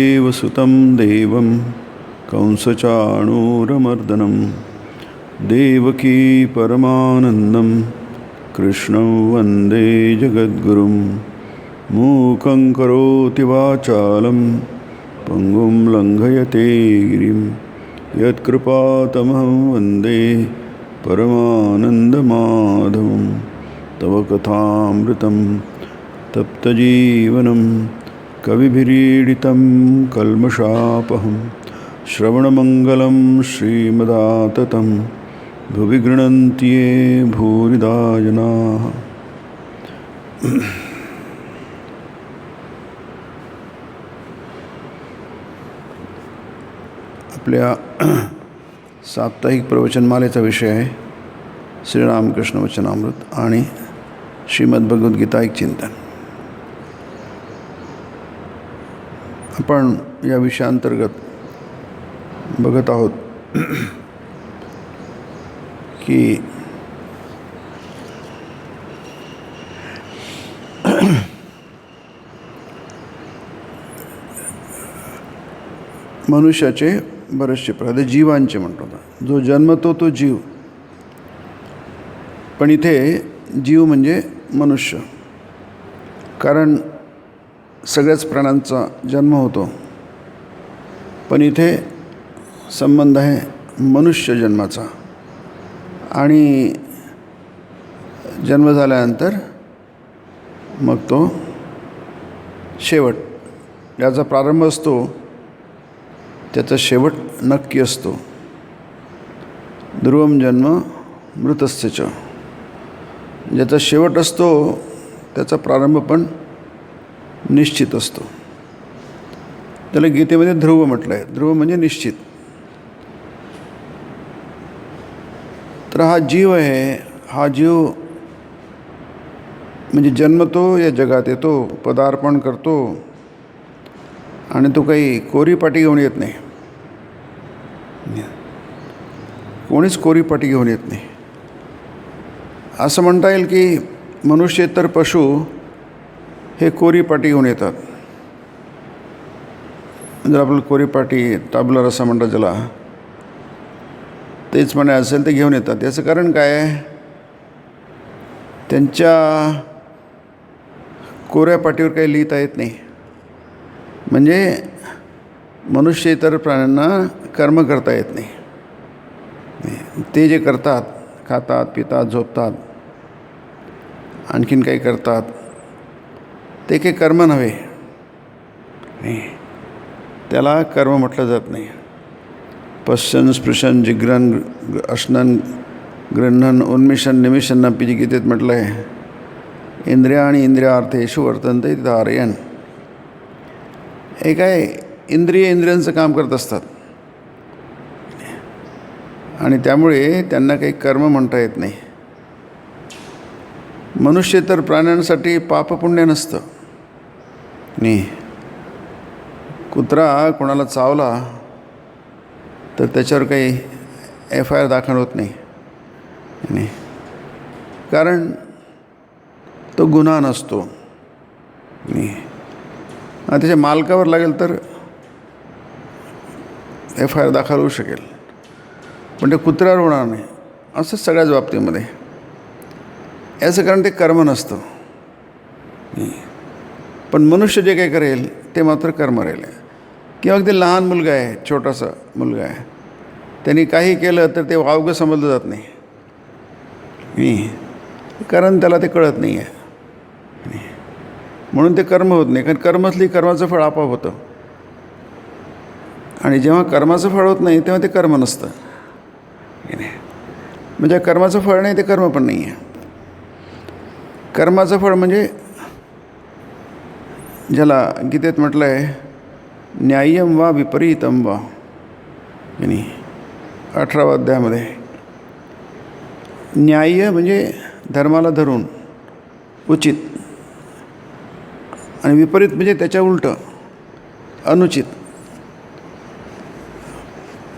देवसुतं देवं कंसचाणूरमर्दनं देवकी परमानन्दं कृष्णं वन्दे जगद्गुरुं मूकं करोति वाचालं पङ्गुं लङ्घयते गिरिं यत्कृपातमहं वन्दे परमानन्दमाधवं तव कथामृतं तप्तजीवनं कविभिरीडितं कल्मषापहं श्रवणमङ्गलं श्रीमदाततं भुवि गृह्णन्ति ये भूरिदा जनाः। आपल्या साप्ताहिक प्रवचनमालेचा विषय आहे श्रीरामकृष्ण वचनामृत आणि श्रीमद्भगवद्गीता एक चिंतन. आपण या विषयाअंतर्गत बघत आहोत की मनुष्याचे बरेचसे प्रकार, जीवांचे म्हणतो ना, जो जन्मतो तो जीव, पण इथे जीव म्हणजे मनुष्य, कारण सगळ्याच प्राण्यांचा जन्म होतो, पण इथे संबंध आहे मनुष्य जन्माचा. आणि जन्म झाल्यानंतर मग तो शेवट, याचा प्रारंभ असतो त्याचा शेवट नक्की असतो. ध्रुवम जन्म मृतस्य च, ज्याचा शेवट असतो त्याचा प्रारंभ पण निश्चित असतो. त्याला गीतेमध्ये ध्रुव म्हटलं आहे. ध्रुव म्हणजे निश्चित. तर हा जीव आहे, हा जीव म्हणजे जन्मतो, या जगात येतो, पदार्पण करतो, आणि तो काही कोरी पाटी घेऊन येत नाही. कोणीच कोरी पाटी घेऊन येत नाही. असं म्हणता येईल की मनुष्येतर पशु हे कोरी पाटी घेऊन येतात. जर आपल्याला कोरी पाटी, टाबलर असं म्हणतात ज्याला, तेच म्हणे असेल ते घेऊन येतात. याचं कारण काय आहे? त्यांच्या कोऱ्या पाटीवर काही लिहिता येत नाही. म्हणजे मनुष्य इतर प्राण्यांना कर्म करता येत नाही. ते जे करतात, खातात, पितात, झोपतात, आणखीन काही करतात, ते काही कर्म नव्हे. त्याला कर्म म्हटलं जात नाही. पश्यन स्पृशन जिग्रन अश्नन गृह्णन उन्मिशन निमिशन पीजी गीतेत म्हटलं आहे, इंद्रिया आणि इंद्रियार्थेषु वर्तन्ते धारयन. हे काय इंद्रियांचं काम करत असतात, आणि त्यामुळे त्यांना काही कर्म म्हणता येत नाही. मनुष्य तर प्राण्यांसाठी पापपुण्य नसतं. नाही, कुत्रा कोणाला चावला तर त्याच्यावर काही FIR दाखल होत नाही, कारण तो गुन्हा नसतो. नाही, त्याच्या मालकावर लागेल तर FIR दाखल होऊ शकेल, पण ते कुत्र्यावर होणार नाही. असं सगळ्याच बाबतीमध्ये. याचं कारण ते कर्म नसतं. पण मनुष्य जे काही करेल ते मात्र कर्म राहील. किंवा अगदी लहान मुलगा आहे, छोटासा मुलगा आहे, त्यांनी काही केलं तर ते वावगं समजलं जात नाही, कारण त्याला ते कळत नाही आहे. म्हणून ते कर्म होत नाही, कारण कर्म असली कर्माचं फळ आपोआप होतं. आणि जेव्हा कर्माचं फळ होत नाही तेव्हा ते कर्म नसतं. म्हणजे कर्माचं फळ नाही ते कर्म पण नाही आहे. कर्माचं फळ म्हणजे ज्याला गीतेत म्हटलं आहे न्याय्यम वा विपरीतम वा, 18व्या अध्यायामध्ये. न्याय्य म्हणजे धर्माला धरून उचित, आणि विपरीत म्हणजे त्याच्या उलटं अनुचित.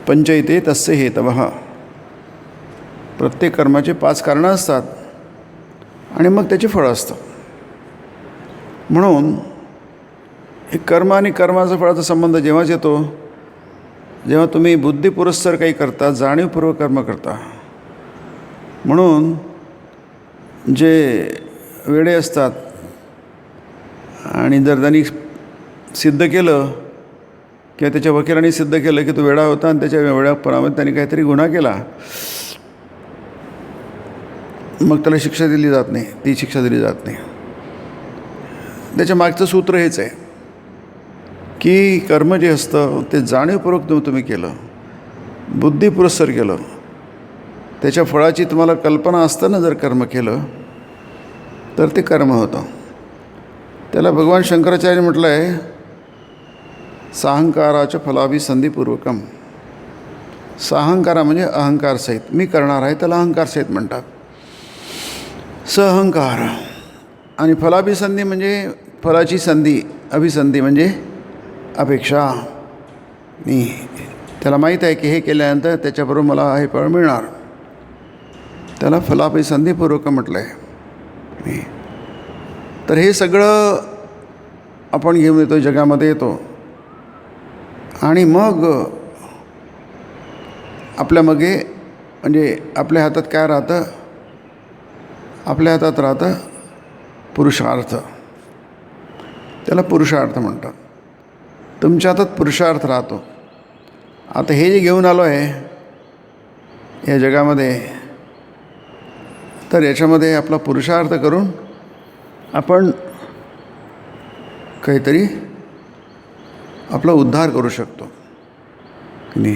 पंचैते तस्य हेतवः, प्रत्येक कर्माचे 5 कारणं असतात आणि मग त्याचे फळ असतं. म्हणून हे कर्म आणि कर्माचा फळाचा संबंध जेव्हाच येतो जेव्हा तुम्ही बुद्धिपुरस्सर काही करता, जाणीवपूर्वक कर्म करता. म्हणून जे वेडे असतात आणि जर त्यांनी सिद्ध केलं किंवा त्याच्या वकिलांनी सिद्ध केलं की तो वेडा होता आणि त्याच्या वेडापणामध्ये त्यांनी काहीतरी गुन्हा केला, मग त्याला शिक्षा दिली जात नाही, ती शिक्षा दिली जात नाही. त्याच्या मागचं सूत्र हेच आहे की कर्म जे असतं ते जाणीवपूर्वक तुम्ही केलं, बुद्धिपुरस्सर केलं, त्याच्या फळाची तुम्हाला कल्पना असताना जर कर्म केलं तर ते कर्म होतं. त्याला भगवान शंकराचार्य म्हटलं आहे साहंकाराच्या फलाभिसंधीपूर्वकम. साहंकारा म्हणजे अहंकारसहित, मी करणार आहे त्याला अहंकारसहित म्हणतात. सहंकार आणि फलाभिसंधी म्हणजे फलाची संधी, अभिसंधी म्हणजे अपेक्षा. मी त्याला माहीत आहे की हे केल्यानंतर त्याच्याबरोबर मला हे फळ मिळणार, त्याला फलाभिसंधीपूर्वक म्हटलं आहे. तर हे सगळं आपण घेऊन येतो, जगामध्ये येतो आणि मग आपल्या मागे म्हणजे आपल्या हातात काय राहतं, आपल्या हातात राहतं पुरुषार्थ. त्याला पुरुषार्थ म्हणतात. तुमच्या हातात पुरुषार्थ राहतो. आता हे जे घेऊन आलो आहे या जगामध्ये, तर याच्यामध्ये आपला पुरुषार्थ करून आपण काहीतरी आपला उद्धार करू शकतो की नाही.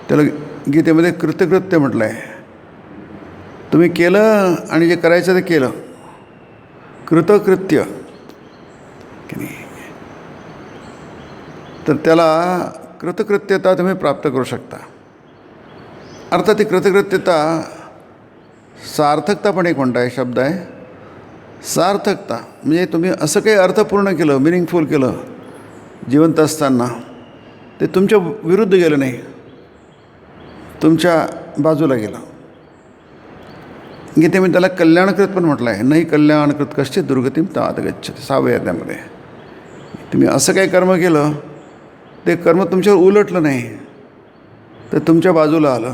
त्याला गीतेमध्ये कृतकृत्य म्हटलं आहे. तुम्ही केलं आणि जे करायचं ते केलं, कृतकृत्य की नाही, तर त्याला कृतकृत्यता तुम्ही प्राप्त करू शकता. अर्थात ती कृतकृत्यता सार्थकता पण एक म्हणता आहे शब्द आहे. सार्थकता म्हणजे तुम्ही असं काही अर्थपूर्ण केलं, मिनिंगफुल केलं जिवंत असताना, ते तुमच्या विरुद्ध गेलं नाही, तुमच्या बाजूला गेलं. गीतेमध्ये त्याला कल्याणकृत पण म्हटलं आहे. नाही कल्याणकृत कश्चित दुर्गतीम तात गच्छति. 6व्या अध्यायामध्ये तुम्ही असं काही कर्म केलं, ते कर्म तुमच्यावर उलटलं नाही, तर तुमच्या बाजूला आलं.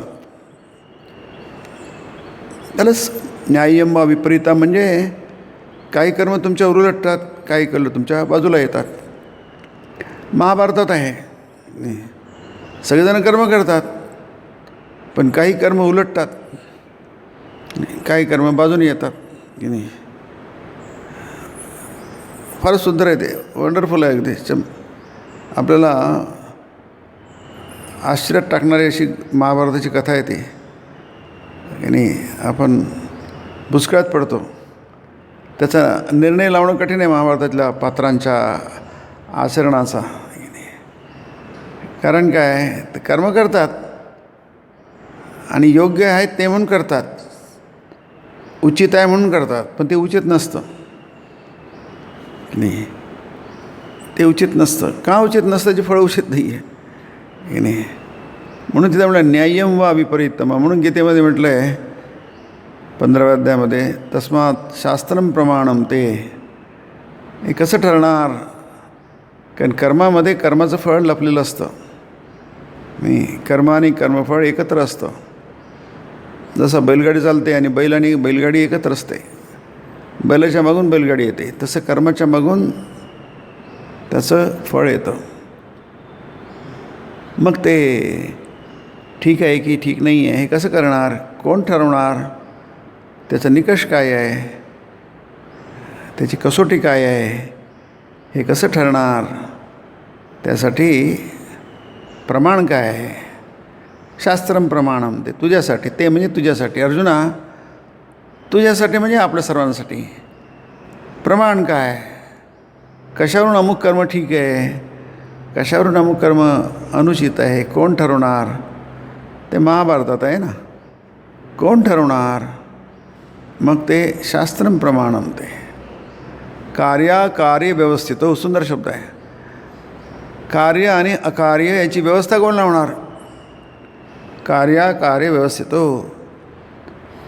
त्यालाच न्याय्यम वा विपरीता म्हणजे काही कर्म तुमच्यावर उलटतात, काही कर्म तुमच्या बाजूला येतात. महाभारतात आहे, सगळेजण कर्म करतात पण काही कर्म उलटतात, काही कर्म बाजूने येतात की नाही. फारच सुंदर आहे ते, वंडरफुल आहे अगदी. आपल्याला आश्चर्यात टाकणारी अशी महाभारताची कथा आहे ती की नाही. आपण भुसकाळात पडतो. त्याचा निर्णय लावणं कठीण आहे महाभारतातल्या पात्रांच्या आचरणाचा. कारण काय, ते कर्म करतात आणि योग्य आहेत ते म्हणून करतात, उचित आहे म्हणून करतात, पण ते उचित नसतं नाही. ते उचित नसतं. का उचित नसतं? जे फळ उचित नाही आहे की नाही. म्हणून तिथं म्हटलं न्याय्यम वा विपरीतम. म्हणून गीतेमध्ये म्हटलं आहे 15व्या अध्यायामध्ये तस्मात् शास्त्रम प्रमाणम. ते हे कसं ठरणार? कारण कर्मामध्ये कर्माचं फळ लपलेलं असतं. मी कर्म आणि कर्मफळ एकत्र असतं. जसं बैलगाडी चालते आणि बैल आणि बैलगाडी एकत्र असते, बैलाच्या मागून बैलगाडी येते, तसं कर्माच्या मागून त्याचं फळ येतं. मग ते ठीक आहे की ठीक नाही आहे हे कसं करणार? कोण ठरवणार? त्याचा निकष काय आहे? त्याची कसोटी काय आहे? हे कसं ठरणार? त्यासाठी प्रमाण काय आहे? शास्त्रम प्रमाणम. ते तुझ्यासाठी, ते म्हणजे तुझ्यासाठी अर्जुना, तुझ्यासाठी म्हणजे आपल्या सर्वांसाठी. प्रमाण काय? कशावरून अमुक कर्म ठीक आहे, कशावरून अमुक कर्म अनुचित आहे, कोण ठरवणार? ते महाभारतात आहे ना. कोण ठरवणार? मग ते शास्त्रम प्रमाणम. ते कार्य व्यवस्थित. हो, सुंदर शब्द आहे. कार्य आणि अकार्य याची व्यवस्था कोण लावणार? कार्य व्यवस्थित. हो,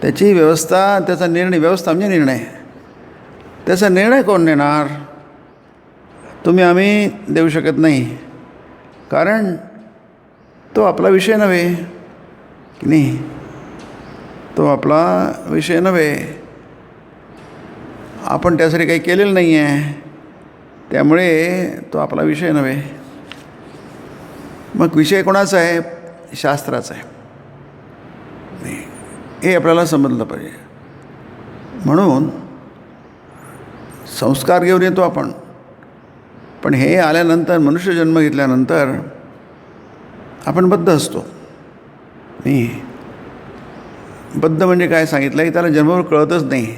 त्याची व्यवस्था, त्याचा निर्णय, व्यवस्था म्हणजे निर्णय, त्याचा निर्णय कोण नेणार? तुम्ही आम्ही देऊ शकत नाही, कारण तो आपला विषय नव्हे की नाही, तो आपला विषय नव्हे, आपण त्यासाठी काही केलेलं नाही आहे, त्यामुळे तो आपला विषय नव्हे. मग विषय कोणाचा आहे? शास्त्राचा आहे. हे आपल्याला समजलं पाहिजे. म्हणून संस्कार घेऊन येतो आपण, पण हे आल्यानंतर, मनुष्य जन्म घेतल्यानंतर आपण बद्ध असतो. नाही, बद्ध म्हणजे काय सांगितलं की त्याला जन्मभर कळतच नाही,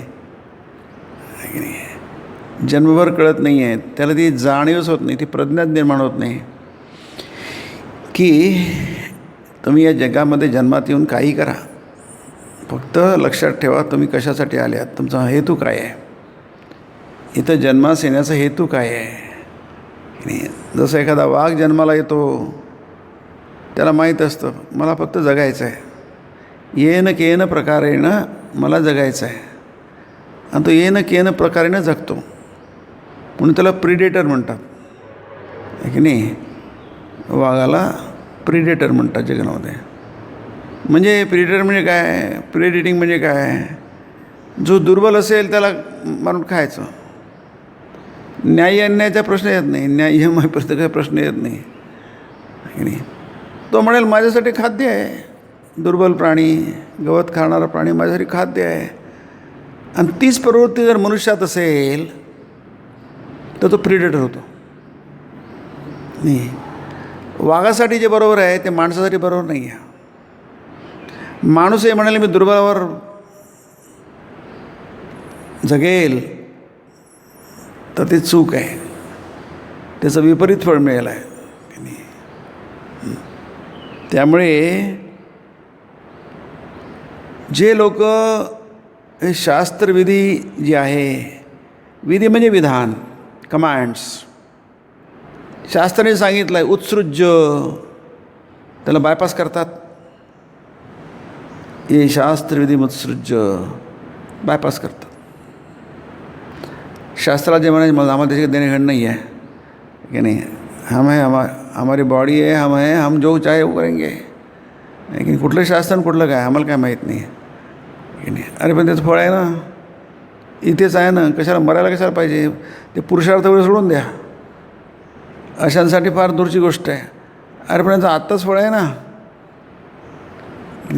जन्मभर कळत नाही आहे, त्याला ती जाणीवच होत नाही, ती प्रज्ञाच निर्माण होत नाही की तुम्ही या जगामध्ये जन्मात येऊन काही करा, फक्त लक्षात ठेवा तुम्ही कशासाठी आले आहात, तुमचा हेतू काय आहे, इथं जन्मास येण्याचा हेतू काय आहे. जसं एखादा वाघ जन्माला येतो, त्याला माहीत असतं मला फक्त जगायचं आहे, येन केन प्रकारेनं मला जगायचं आहे, आणि तो येन केन प्रकारेनं जगतो, म्हणून त्याला प्रिडेटर म्हणतात, आहे की नाही. वाघाला प्रिडेटर म्हणतात जगामध्ये. म्हणजे प्रिडेटर म्हणजे काय? प्रिडेटिंग म्हणजे काय? जो दुर्बल असेल त्याला मारून खायचं. न्याय्य अन्यायाचा प्रश्न येत नाही, न्याय्य माहिती काही प्रश्न येत नाही, आहे की नाही. तो म्हणेल माझ्यासाठी खाद्य आहे, दुर्बल प्राणी, गवत खाणारा प्राणी माझ्यासाठी खाद्य आहे. आणि तीच प्रवृत्ती जर मनुष्यात असेल तर तो प्रिडेटर होतो. नाही, वाघासाठी जे बरोबर आहे ते माणसासाठी बरोबर नाही आहे. माणूस हे म्हणाले मी दुर्बलावर जगेल तर ते चूक आहे, त्याचं विपरीत फळ मिळेल आहे. त्यामुळे जे लोक हे शास्त्रविधी जे आहे, विधी म्हणजे विधान, कमांड्स, शास्त्राने सांगितलं आहे उत्सृज्य, त्याला बायपास करतात. ये शास्त्रविधी उत्सृज्य बायपास करतात. शास्त्राचे म्हणायचे मला आम्हाला त्याचे देणे घेणं नाही आहे की नाही, हम है हमारी बॉडी आहे, हम है, हम जो चाहे वो करेंगे. लेकिन कुठलं शास्त्र कुठलं काय आम्हाला काय माहीत नाही की नाही. अरे पण त्याचं फळ आहे ना, इथेच आहे ना, कशाला मरायला कशाला पाहिजे? ते पुरुषार्थ वगैरे सोडून द्या, अशांसाठी फार दूरची गोष्ट आहे. अरे पण याचं आत्ताच फळ आहे ना,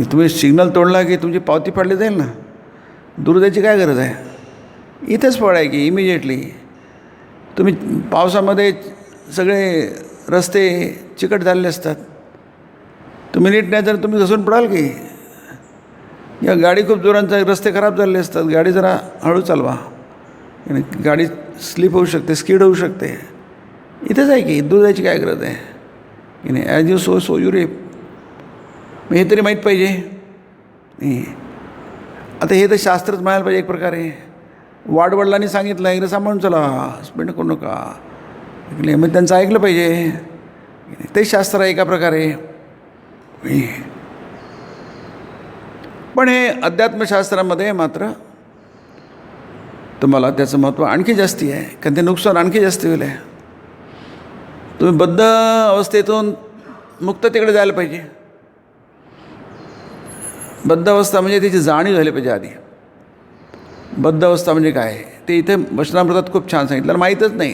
तुम्ही सिग्नल तोडला की तुमची पावती फाडली जाईल ना, दूर द्यायची काय गरज आहे? इथेच फळ आहे की इमिजिएटली. तुम्ही पावसामध्ये सगळे रस्ते चिकट झालेले असतात, तुम्ही नीट नाही तर तुम्ही घसरून पडाल की. या गाडी खूप जोरांचा, रस्ते खराब झालेले असतात, गाडी जरा हळू चालवा, गाडी स्लिप होऊ शकते, स्किड होऊ शकते. इथेच आहे की, दूर जायची काय गरज आहे की नाही. As you so so you rape. मग हे तरी माहीत पाहिजे. नाही, आता हे तर शास्त्रच म्हणायला पाहिजे एक प्रकारे. वाडवडिलांनी सांगितलं इकडे सांभाळून चला, स्पेंड करू नका, मग त्यांचं ऐकलं पाहिजे. ते शास्त्र आहे एका प्रकारे. पण हे अध्यात्मशास्त्रामध्ये मात्र तुम्हाला त्याचं महत्त्व आणखी जास्ती आहे, कारण ते नुकसान आणखी जास्त होईल आहे. तुम्ही बद्ध अवस्थेतून मुक्ततेकडे जायला पाहिजे. बद्ध अवस्था म्हणजे त्याची जाणीव झाली पाहिजे आधी. बद्ध अवस्था म्हणजे काय ते इथे वचनामृतात खूप छान सांगितलं. माहीतच नाही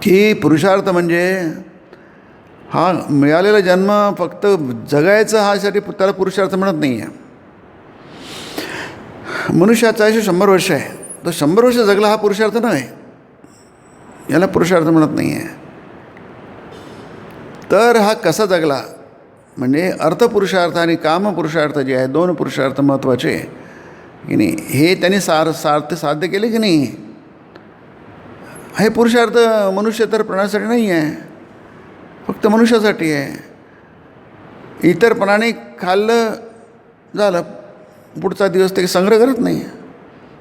की पुरुषार्थ म्हणजे हा मिळालेला जन्म फक्त जगायचं हासाठी त्याला पुरुषार्थ म्हणत नाही आहे. मनुष्याचं आयुष्य 100 वर्ष आहे, तो 100 वर्ष जगला हा पुरुषार्थ नाही, याला पुरुषार्थ म्हणत नाही आहे. तर हा कसा जगला म्हणजे अर्थपुरुषार्थ आणि कामपुरुषार्थ जे आहे, 2 पुरुषार्थ महत्त्वाचे की नाही, हे त्यांनी साध्य केले की नाही. हे पुरुषार्थ मनुष्य तर प्राण्यासाठी नाही आहे, फक्त मनुष्यासाठी आहे. इतर प्राणी खाल्लं झालं, पुढचा दिवस ते संग्रह करत नाही,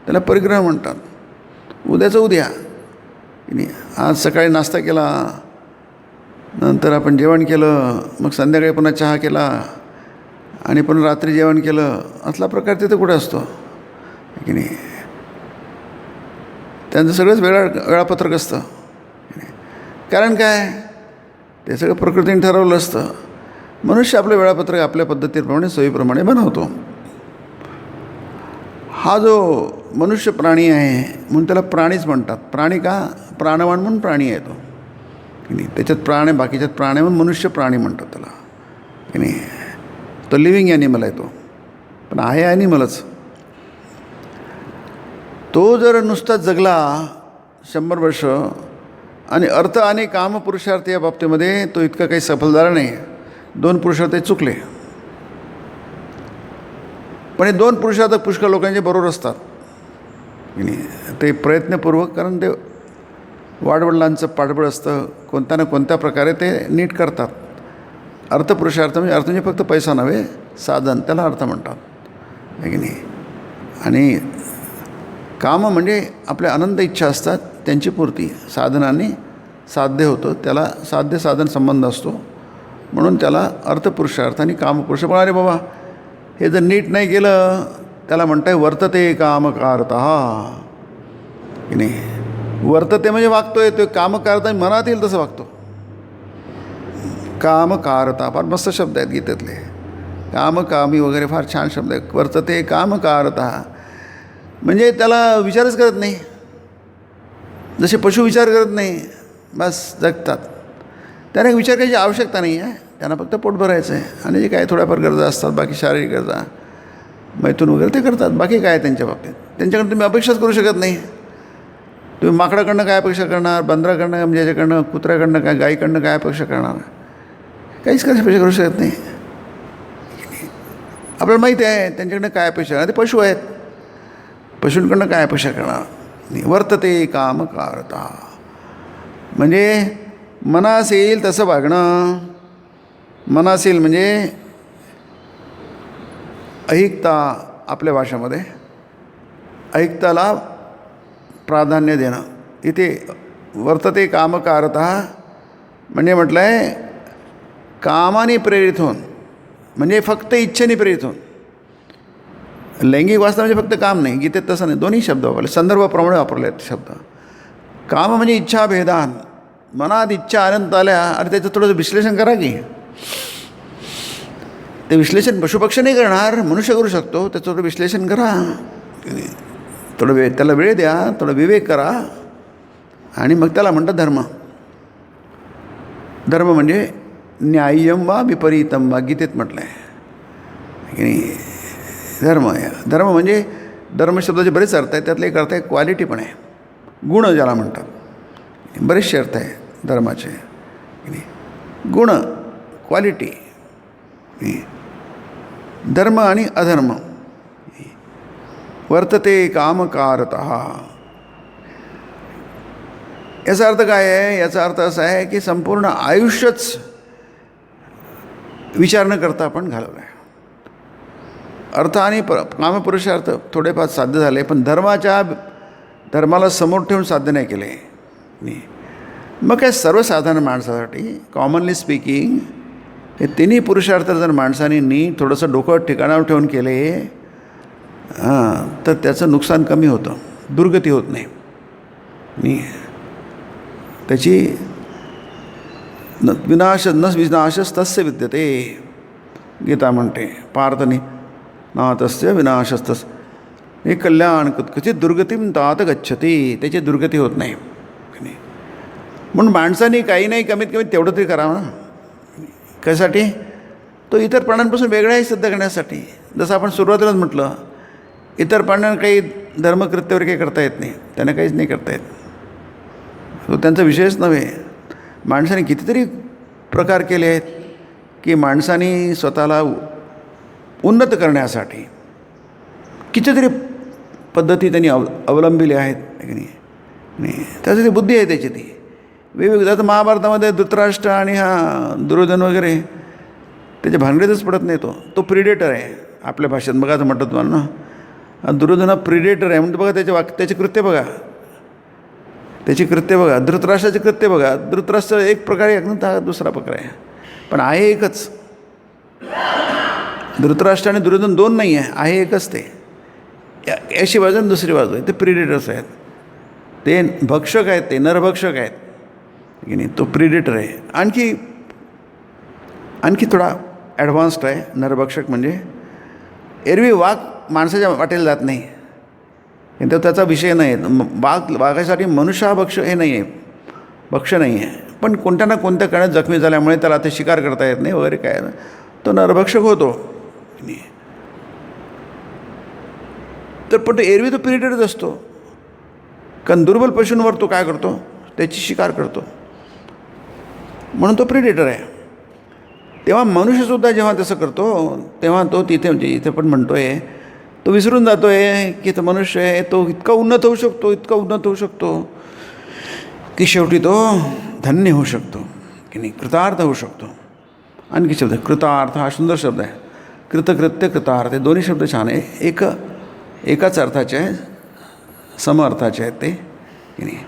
त्याला परिग्रह म्हणतात. उद्याचं उद्या की नाही. आज सकाळी नाश्ता केला, नंतर आपण जेवण केलं, मग संध्याकाळी पुन्हा चहा केला आणि पुन्हा रात्री जेवण केलं, असला प्रकार तिथे कुठे असतो की नाही. त्यांचं सगळंच वेळापत्रक असतं. कारण काय, ते सगळं प्रकृतीने ठरवलं असतं. मनुष्य आपलं वेळापत्रक आपल्या पद्धतीप्रमाणे सोयीप्रमाणे बनवतो. हा जो मनुष्य प्राणी आहे म्हणून त्याला प्राणीच म्हणतात. प्राणी का, प्राणवान म्हणून प्राणी आहे तो की नाही. त्याच्यात प्राण आहे, बाकीच्यात प्राण आहे म्हणून मनुष्य प्राणी म्हणतात त्याला की नाही. तो लिव्हिंग ॲनिमल आहे तो, पण आहे ॲनिमलच. तो जर नुसता जगला 100 वर्ष आणि अर्थ आणि काम पुरुषार्थ या बाबतीमध्ये तो इतका काही सफल झाला नाही. 2 पुरुषार्थ चुकले, पण हे 2 पुरुषार्थ पुष्कळ लोकांचे बरोबर असतात की नाही. ते प्रयत्नपूर्वक, कारण ते वाडवडिलांचं पाठबळ असतं, कोणत्या ना कोणत्या प्रकारे ते नीट करतात. अर्थपुरुषार्थ म्हणजे अर्थ म्हणजे फक्त पैसा नव्हे, साधन, त्याला अर्थ म्हणतात आहे की नाही. आणि काम म्हणजे आपल्या आनंद इच्छा असतात त्यांची पूर्ती साधनाने साध्य होतं, त्याला साध्य साधन संबंध असतो, म्हणून त्याला अर्थपुरुषार्थ आणि कामपुरुष. पण अरे बाबा, हे जर नीट नाही केलं त्याला म्हणताय वर्तते कामकारतः की नाही. वर्तते म्हणजे वागतोय, तो कामकारता मनात येईल तसं वागतो. कामकारता फार मस्त शब्द आहेत गीतेतले. कामकामी वगैरे फार छान शब्द आहेत. वर्तते कामकारतः म्हणजे त्याला विचारच करत नाही. जसे पशु विचार करत नाही, बस जगतात. त्याने विचार करायची आवश्यकता नाही आहे. त्यांना फक्त पोट भरायचं आहे आणि जे काय थोड्याफार गरजा असतात, बाकी शारीरिक गरजा, मैथून वगैरे ते करतात. बाकी काय त्यांच्या बाबतीत त्यांच्याकडून तुम्ही अपेक्षाच करू शकत नाही. तुम्ही माकडाकडनं काय अपेक्षा करणार, बंदराकडनं म्हणजे याच्याकडनं, कुत्र्याकडनं काय, गाईकडनं काय अपेक्षा करणार, काहीच अपेक्षा करू शकत नाही. आपल्याला माहिती आहे त्यांच्याकडनं काय अपेक्षा करणार. ते पशु आहेत, पशूंकडनं काय अपेक्षा करणार. वर्तते कामकारता म्हणजे मनास येईल तसं वागणं. मनास येईल म्हणजे ऐहिकता, आपल्या भाषेमध्ये ऐहिकताला प्राधान्य देणं. इथे वर्तते कामकारता म्हणजे म्हटलं आहे कामाने प्रेरित होऊन, म्हणजे फक्त इच्छेने प्रेरित होऊन. लैंगिक वासना म्हणजे फक्त काम नाही, गीतेत तसं नाही. दोन्ही शब्द वापरले, संदर्भाप्रमाणे वापरले आहेत शब्द. काम म्हणजे इच्छा भेदान, मनात इच्छा आनंद आल्या, अरे त्याचं थोडंसं विश्लेषण करा की. ते विश्लेषण पशुपक्षी नाही करणार, मनुष्य करू शकतो. त्याचं थोडं विश्लेषण करा, थोडं त्याला वेळ द्या, थोडं विवेक करा, आणि मग त्याला म्हणतात धर्म. धर्म म्हणजे न्याय्यम वा विपरीतम वा, गीतेत म्हटलं आहे की नाही. धर्म म्हणजे धर्म शब्दाचे बरेच अर्थ आहेत. त्यातले एक अर्थ आहे क्वालिटी पण आहे, गुण ज्याला म्हणतात. बरेचसे अर्थ आहे धर्माचे की नाही. गुण, क्वालिटी, धर्म आणि अधर्म. वर्तते कामकारतः याचा अर्थ काय आहे. याचा अर्थ असा आहे की संपूर्ण आयुष्यच विचार न करता आपण घालवलं आहे. अर्थ आणि कामपुरुषार्थ थोडेफार साध्य झाले, पण धर्माला समोर ठेवून साध्य नाही केले. मग काय सर्वसाधारण माणसासाठी, कॉमनली स्पीकिंग, हे तिन्ही पुरुषार्थ जर माणसाने थोडंसं डोकं ठिकाणावर ठेवून केले तर त्याचं नुकसान कमी होतं, दुर्गती होत नाही. त्याची विनाशस तस्य विद्यते, गीता म्हणते. पार्थनी ना तस्य विनाशस्तस, हे कल्याण कुतचित दुर्गतीम तात गच्छती, त्याची दुर्गती होत नाही. म्हणून माणसाने काही नाही, कमीत कमी तेवढं तरी करावं ना. कशासाठी? तो इतर प्राण्यांपासून वेगळा आहे सिद्ध करण्यासाठी. जसं आपण सुरुवातीलाच म्हटलं, इतर प्राण्यांना काही धर्मकृत्य वगैरे काही करता येत नाही, त्यांना काहीच नाही करता येत, तो त्यांचा विषयच नव्हे. माणसाने कितीतरी प्रकार केले आहेत की माणसाने स्वतःला उन्नत करण्यासाठी कितीतरी पद्धती त्यांनी अवलंबिल्या आहेत की नाही. त्यासाठी बुद्धी आहे त्याची, ती वेगवेगळी. आता महाभारतामध्ये धृतराष्ट्र आणि हा दुर्योधन वगैरे त्याच्या भानगडीतच पडत नाही. तो प्रिडेटर आहे आपल्या भाषेत. बघा आता म्हटलं तुम्हाला ना, दुर्योधन हा प्रिडेटर आहे म्हणजे बघा त्याचे कृत्य बघा, त्याची कृत्य बघा. धृतराष्ट्राचे कृत्य बघा. धृतराष्ट्र एक प्रकारे हा दुसरा प्रकार आहे, पण आहे एकच. धृतराष्ट्र आणि दुर्योधन दोन नाही आहे एकच. ते अशी बाजू आणि दुसरी बाजू आहे. ते प्रिडेटर्स आहेत. ते भक्षक आहेत, ते नरभक्षक आहेत की नाही. तो प्रिडेटर आहे. आणखी थोडा ॲडव्हान्स्ड आहे नरभक्षक म्हणजे. एरवी वाघ माणसाच्या वाटेला जात नाही, तो त्याचा विषय नाही. वाघासाठी मनुष्य हा भक्ष हे नाही आहे, भक्ष नाही आहे. पण कोणत्या ना कोणत्या कारणात जखमी झाल्यामुळे त्याला ते शिकार करता येत नाही वगैरे काय, तो नरभक्षक होतो. तर पण तो एरवी तो प्रिडेटरच असतो, कारण दुर्बल पशूंवर तो काय करतो, त्याची शिकार करतो, म्हणून तो प्रिडेटर आहे. तेव्हा मनुष्यसुद्धा जेव्हा तसं करतो तेव्हा तो तिथे म्हणजे इथे पण म्हणतो आहे, तो विसरून जातो आहे की तो मनुष्य आहे, तो इतका उन्नत होऊ शकतो, इतका उन्नत होऊ शकतो की शेवटी तो धन्य होऊ शकतो की नाही, कृतार्थ होऊ शकतो. आणखी शब्द कृतार्थ हा सुंदर शब्द आहे. कृतकृत्य कृतार्थ हे दोन्ही शब्द छान आहे. एकाच अर्थाचे आहे, सम अर्थाचे आहेत ते की नाही.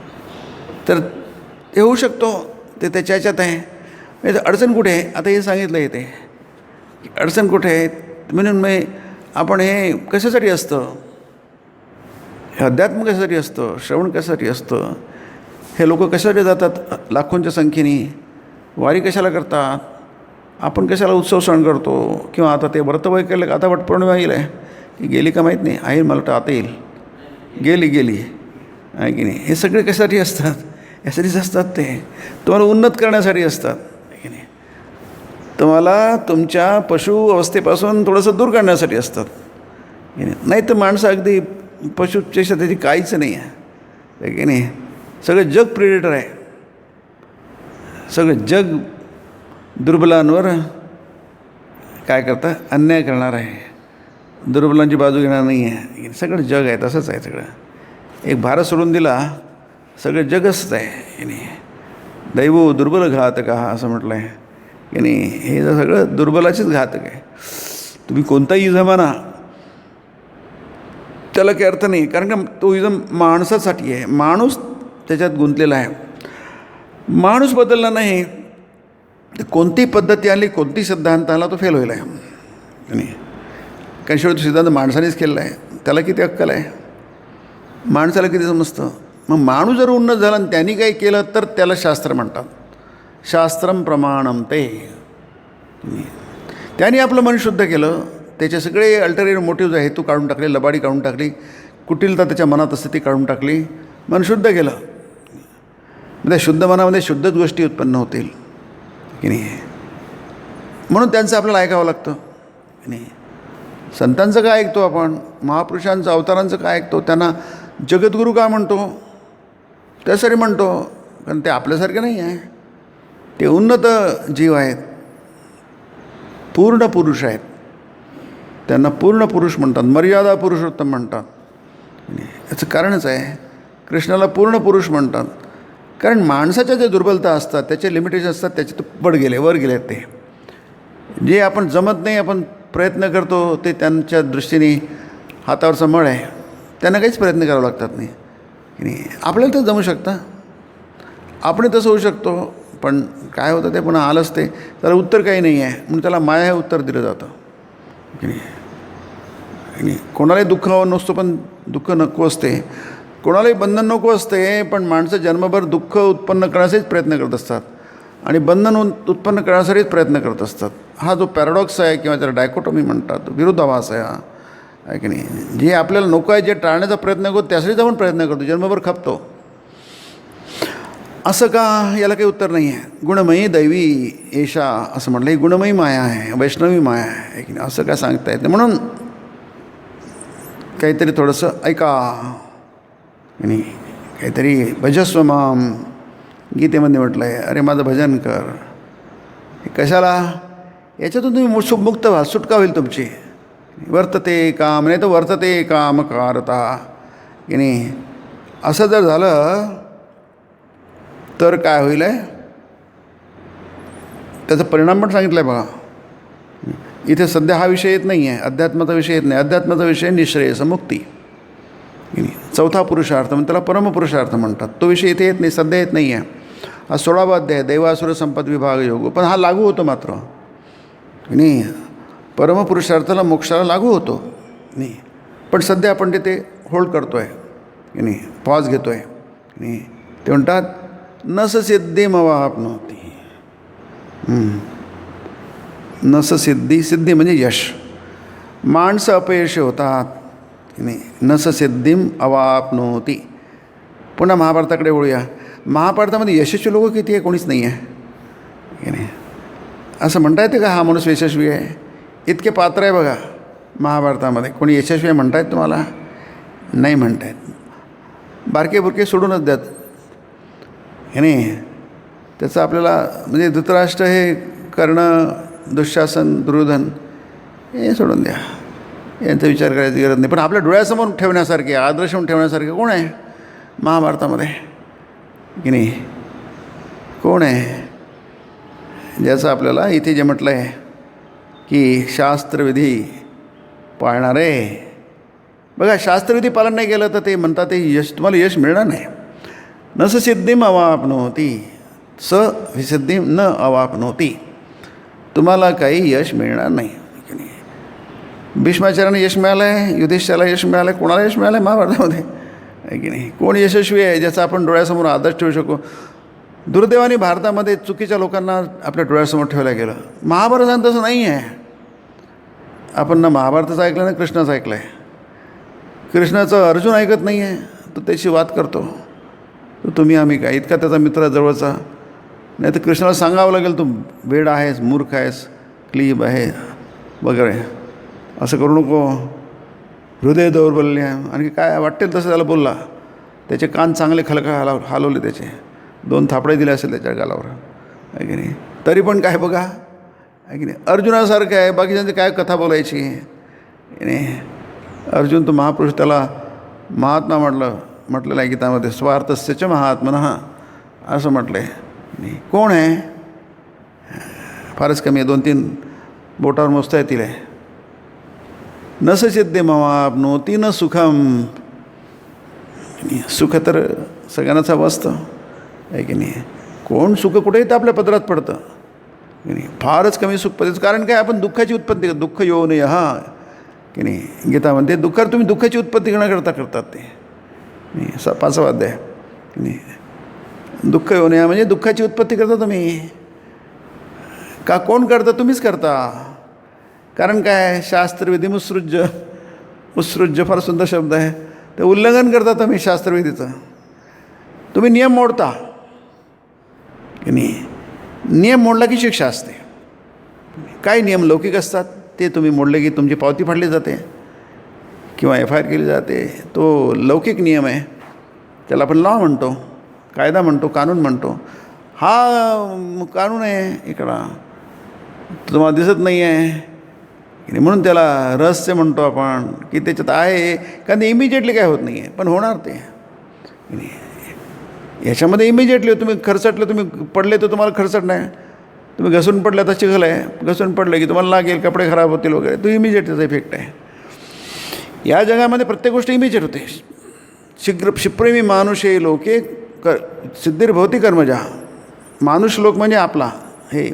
तर ते होऊ शकतो, ते त्याच्या ह्याच्यात आहे. म्हणजे अडचण कुठे आहे, आता हे सांगितलं आहे ते अडचण कुठे आहे. म्हणून मग आपण हे कशासाठी असतं, हे अध्यात्म कशासाठी असतं, श्रवण कशासाठी असतं, हे लोक कशासाठी जातात लाखोंच्या संख्येने, वारी कशाला करतात, आपण कशाला उत्सव सण करतो. किंवा आता ते व्रतवय केलं का, आता वटपौर्णिमा येईल आहे की गेली का माहीत नाही, आहे मला वाटतं आता येईल, गेली आहे की नाही. हे सगळे कशासाठी असतात, यासाठीच असतात. ते तुम्हाला उन्नत करण्यासाठी असतात की नाही, तुम्हाला तुमच्या पशु अवस्थेपासून थोडंसं दूर करण्यासाठी असतात की नाही. तर माणसं अगदी पशुपेक्षा त्याची काहीच नाही आहे की नाही. सगळं जग प्रिडेटर आहे, सगळं जग दुर्बलांवर काय करतं, अन्याय करणार आहे, दुर्बलांची बाजू घेणार नाही आहे. सगळं जग आहे, तसंच आहे सगळं. एक भारत सोडून दिला, सगळं जगच आहे की नाही. दैव दुर्बल घातक हा असं म्हटलं आहे की नाही. हे जर सगळं दुर्बलाचीच घातक आहे. तुम्ही कोणताही इझम आणा त्याला काही अर्थ नाही, कारण का तो इझम माणसासाठी आहे, माणूस त्याच्यात गुंतलेला आहे. माणूस बदलला नाही तर कोणतीही पद्धती आली, कोणती सिद्धांत आला तो फेल होईल आहे नाही. कारण शेवटी तो सिद्धांत माणसानेच केलेला आहे, त्याला किती अक्कल आहे, माणसाला किती समजतं. मग माणूस जर उन्नत झाला आणि त्यांनी काही केलं तर त्याला शास्त्र म्हणतात. शास्त्रम प्रमाणम ते, त्यांनी आपलं मन शुद्ध केलं, त्याचे सगळे अल्टरनेटिव्ह मोटिव्ज आहे हेतू काढून टाकले, लबाडी काढून टाकली, कुटिलता त्याच्या मनात असते ती काढून टाकली, मन शुद्ध केलं. म्हणजे शुद्ध मनामध्ये शुद्धच गोष्टी उत्पन्न होतील की नाही. म्हणून त्यांचं आपल्याला ऐकावं लागतं की नाही. संतांचं काय ऐकतो आपण, महापुरुषांचं अवतारांचं काय ऐकतो, त्यांना जगद्गुरू का म्हणतो, त्यासाठी म्हणतो कारण ते आपल्यासारखे नाही आहे, ते उन्नत जीव आहेत, पूर्ण पुरुष आहेत, त्यांना पूर्ण पुरुष म्हणतात, मर्यादा पुरुषोत्तम म्हणतात. याचं कारणच आहे, कृष्णाला पूर्ण पुरुष म्हणतात, कारण माणसाच्या ज्या दुर्बलता असतात, त्याचे लिमिटेशन असतात, त्याचे तो वर गेले ते जे आपण जमत नाही, आपण प्रयत्न करतो, ते त्यांच्या दृष्टीने हातावरचा मळ आहे, त्यांना काहीच प्रयत्न करावे लागतात नाही की नाही. आपल्याला तर जमू शकतं, आपण तसं होऊ शकतो, पण काय होतं ते पुन्हा आलंच ते, त्याला उत्तर काही नाही आहे म्हणून त्याला माया हे उत्तर दिलं जातं की नाही. कोणालाही दुःख हवं नसतो, पण दुःख नको असते, कोणालाही बंधन नको असते, पण माणसं जन्मभर दुःख उत्पन्न करण्यासाठीच प्रयत्न करत असतात आणि बंधन उत्पन्न करण्यासाठीच प्रयत्न करत असतात. हा जो पॅराडॉक्स आहे किंवा त्याला डायकोटॉमी म्हणतात, विरोधाभास आहे हा आहे की नाही. जे आपल्याला नको आहे, जे टाळण्याचा प्रयत्न करतो त्यासाठीच आपण प्रयत्न करतो, जन्मभर खपतो. असं का, याला काही उत्तर नाही आहे. गुणमयी दैवी एषा असं म्हटलं, ही गुणमयी माया आहे, वैष्णवी माया आहे की नाही, असं काय सांगता येत नाही. म्हणून काहीतरी थोडंसं ऐका आणि काहीतरी भजस्व माम, गीतेमध्ये म्हटलं आहे, अरे माझं भजन कर. कशाला, याच्यातून तुम्ही मुक्त व्हा, सुटका होईल तुमची. वर्तते काम, नाही तर वर्तते काम कारता की नाही. असं जर झालं तर काय होईल आहे, त्याचा परिणाम पण सांगितला आहे बघा. इथे सध्या हा विषय येत नाही आहे, अध्यात्माचा विषय येत नाही. अध्यात्माचा विषय निश्रेयस मुक्ती, चौथा पुरुषार्थ म्हणजे त्याला परमपुरुषार्थ म्हणतात. तो विषय इथे येत नाही, सध्या येत नाही आहे. हा 16वा अध्याय दैवासुर संपद विभाग योग, पण हा लागू होतो मात्र नाही, परमपुरुषार्थाला मोक्षाला लागू होतो नाही. पण सध्या आपण तिथे होल्ड करतो आहे की नाही, पॉज घेतो आहे आणि ते म्हणतात नस सिद्धिम अवाप्नोती. नस सिद्धी, सिद्धी म्हणजे यश. माणसं अपयशी होतात की नाही. नस सिद्धिम अवाप्नोती. पुन्हा महाभारताकडे वळूया. महाभारतामध्ये यशस्वी लोक किती आहे? कोणीच नाही आहे की नाही. असं म्हणता येते का हा माणूस यशस्वी आहे? इतके पात्र आहे बघा महाभारतामध्ये. कोणी यशस्वी आहे म्हणतायत तुम्हाला? नाही म्हणतायत. बारके बुरके सोडूनच द्यात हे नाही. त्याचं आपल्याला म्हणजे धृतराष्ट्र हे कर्ण, दुःशासन, दुर्योधन हे सोडून द्या, यांचा विचार करायची गरज नाही. पण आपल्या डोळ्यासमोर ठेवण्यासारखे, आदर्श म्हणून ठेवण्यासारखे कोण आहे महाभारतामध्ये की नाही? कोण आहे ज्याचं आपल्याला इथे जे म्हटलं आहे की शास्त्रविधी पाळणारे. बघा, शास्त्रविधी पालन नाही केलं तर ते म्हणतात ते यश, तुम्हाला यश मिळणार नाही. नस सिद्धिम अवाप्नोती स विसिद्धिम न अवाप्नोती. तुम्हाला काही यश मिळणार नाही की नाही. भीष्माचार्यांना यश मिळालं आहे, युधिष्ठिराला यश मिळालं आहे, कोणाला यश मिळालं आहे महाभारतामध्ये आहे की नाही? कोण यशस्वी आहे ज्याचा आपण डोळ्यासमोर आदर्श ठेवू शकू? दुर्दैवाने भारतामध्ये चुकीच्या लोकांना आपल्या डोळ्यासमोर ठेवलं गेलं. महाभारतात तसं नाही आहे. आपण ना महाभारताचं ऐकलं ना कृष्णाचं ऐकलं आहे. कृष्णाचं अर्जुन ऐकत नाही आहे, तो त्याची वाद करतो. तर तुम्ही आम्ही काय, इतका त्याचा मित्र जवळचा. नाही तर कृष्णाला सांगावं लागेल तू वेड आहेस, मूर्ख आहेस, क्लीब आहे वगैरे, असं करू नको, हृदय दौर्बल्य आहे, आणखी काय वाटेल तसं त्याला बोलला. त्याचे कान चांगले हलवले, त्याचे 2 थापडे दिले असेल त्याच्या गालावर आहे की नाही. तरी पण काय बघा आहे की नाही, अर्जुनासारखं आहे. बाकीच्यांची काय कथा बोलायची नाही. अर्जुन तो महापुरुष, त्याला महात्मा म्हटलेलं आहे गीतामध्ये. स्वार्थस्य महात्मनः असं म्हटलं आहे. नाही कोण आहे? फारच कमी आहे, 2-3 बोटावर मोजता येतील आहे. नस सिद्धिम अवाप्नोती न सुखम. सुख तर सगळ्यांनाच हवं असतं आहे की नाही. कोण सुख कुठेही तर आपल्या पदरात पडतं की नाही. फारच कमी सुख पडतं. कारण काय, आपण दुःखाची उत्पत्ती, दुःख योनय हा की नाही. गीता म्हणते दुःखावर तुम्ही दुःखाची उत्पत्ती करतात ते 5वा अध्याय की नाही. दुःख योनय म्हणजे दुःखाची उत्पत्ती करता तुम्ही. का कोण करता? तुम्हीच करता. कारण काय, शास्त्रविधी उत्सृज्य फार सुंदर शब्द आहे. ते उल्लंघन करता तुम्ही शास्त्रविधीचं. तुम्ही नियम मोडता की नाही. नियम मोडला की शिक्षा असते. काही नियम लौकिक असतात, ते तुम्ही मोडले की तुमची पावती फाडली जाते किंवा FIR केली जाते. तो लौकिक नियम आहे, त्याला आपण लॉ म्हणतो, कायदा म्हणतो, कानून म्हणतो. हा कानून आहे इकडं, तुम्हाला दिसत नाही आहे म्हणून त्याला रहस्य म्हणतो आपण, की त्याच्यात आहे. कारण ते इमिजिएटली काय होत नाही आहे, पण होणार ते. याच्यामध्ये इमिजिएटली तुम्ही खरचटलं, तुम्ही पडले तर तुम्हाला खरचट नाही. तुम्ही घसून पडले, आता चिखल आहे, घसून पडले की तुम्हाला लागेल, कपडे खराब होतील वगैरे. तो इमिजिएट त्याचा इफेक्ट आहे. या जगामध्ये प्रत्येक गोष्ट इमिजिएट होते. क्षिप्रेमी मानुषे लोके सिद्धिर्भवती कर्मजा. मानुष लोक म्हणजे आपला हे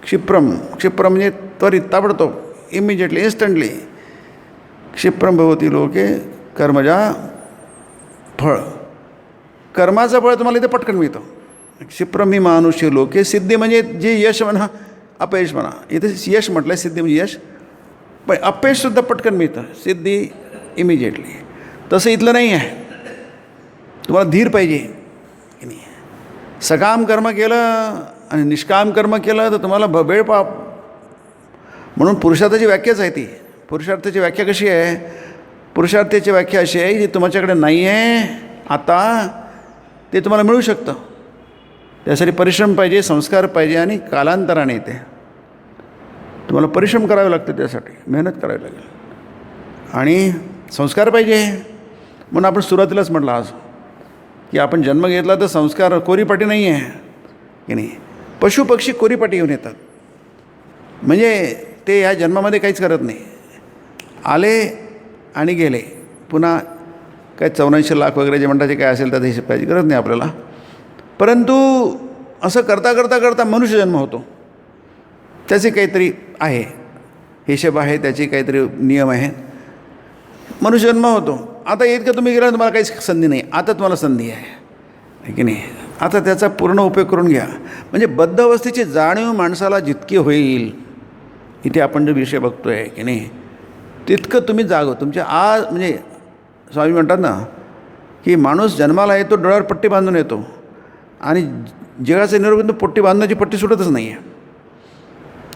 क्षिप्रम म्हणजे त्वरित, ताबडतोब, इमिजिएटली, इन्स्टंटली. क्षिप्रम भवती लोके कर्मजा. फळ, कर्माचं फळ तुम्हाला इथे पटकन मिळतं. क्षिप्रमी मानुष्य लोके. सिद्धी म्हणजे जे यश म्हणा, अपयश म्हणा. इथे यश म्हटलं आहे, सिद्धी म्हणजे यश, पण अपयशसुद्धा पटकन मिळतं. सिद्धी इमिजिएटली. तसं इथलं नाही आहे. तुम्हाला धीर पाहिजे की नाही. सकाम कर्म केलं आणि निष्काम कर्म केलं तर तुम्हाला वेळ म्हणून पुरुषार्थाची व्याख्याच आहे ती. पुरुषार्थाची व्याख्या कशी आहे? पुरुषार्थाची व्याख्या अशी आहे की तुमच्याकडे नाही आहे आता, ते तुम्हाला मिळू शकतं. त्यासाठी परिश्रम पाहिजे, संस्कार पाहिजे आणि कालांतराने ते तुम्हाला परिश्रम करावे लागते, त्यासाठी मेहनत करावी लागेल आणि संस्कार पाहिजे. म्हणून आपण सुरुवातीलाच म्हटलं आज की आपण जन्म घेतला तर संस्कार कोरीपाटी नाही आहे की नाही. पशुपक्षी कोरीपाटी घेऊन येतात, म्हणजे ते ह्या जन्मामध्ये काहीच करत नाही. आले आणि गेले, पुन्हा काय 84 लाख वगैरे जे म्हणतात, काय असेल तर हिशोब पाहिजे, गरज नाही आपल्याला. परंतु असं करता करता करता मनुष्यजन्म होतो. त्याचे काहीतरी आहे, हिशेब आहे, त्याचे काहीतरी नियम आहे. मनुष्यजन्म होतो. आता इतकं तुम्ही गेला, तुम्हाला काहीच संधी नाही. आता तुम्हाला संधी आहे आहे की नाही. आता त्याचा पूर्ण उपयोग करून घ्या. म्हणजे बद्ध अवस्थेची जाणीव माणसाला जितकी होईल, इथे आपण जो विषय बघतो आहे की नाही, तितकं तुम्ही जागो. तुमच्या आज म्हणजे स्वामी म्हणतात ना की माणूस जन्माला येतो, डोळ्यावर पट्टी बांधून येतो आणि जगाचे निरोप पट्टी बांधण्याची पट्टी सुटतच नाही आहे.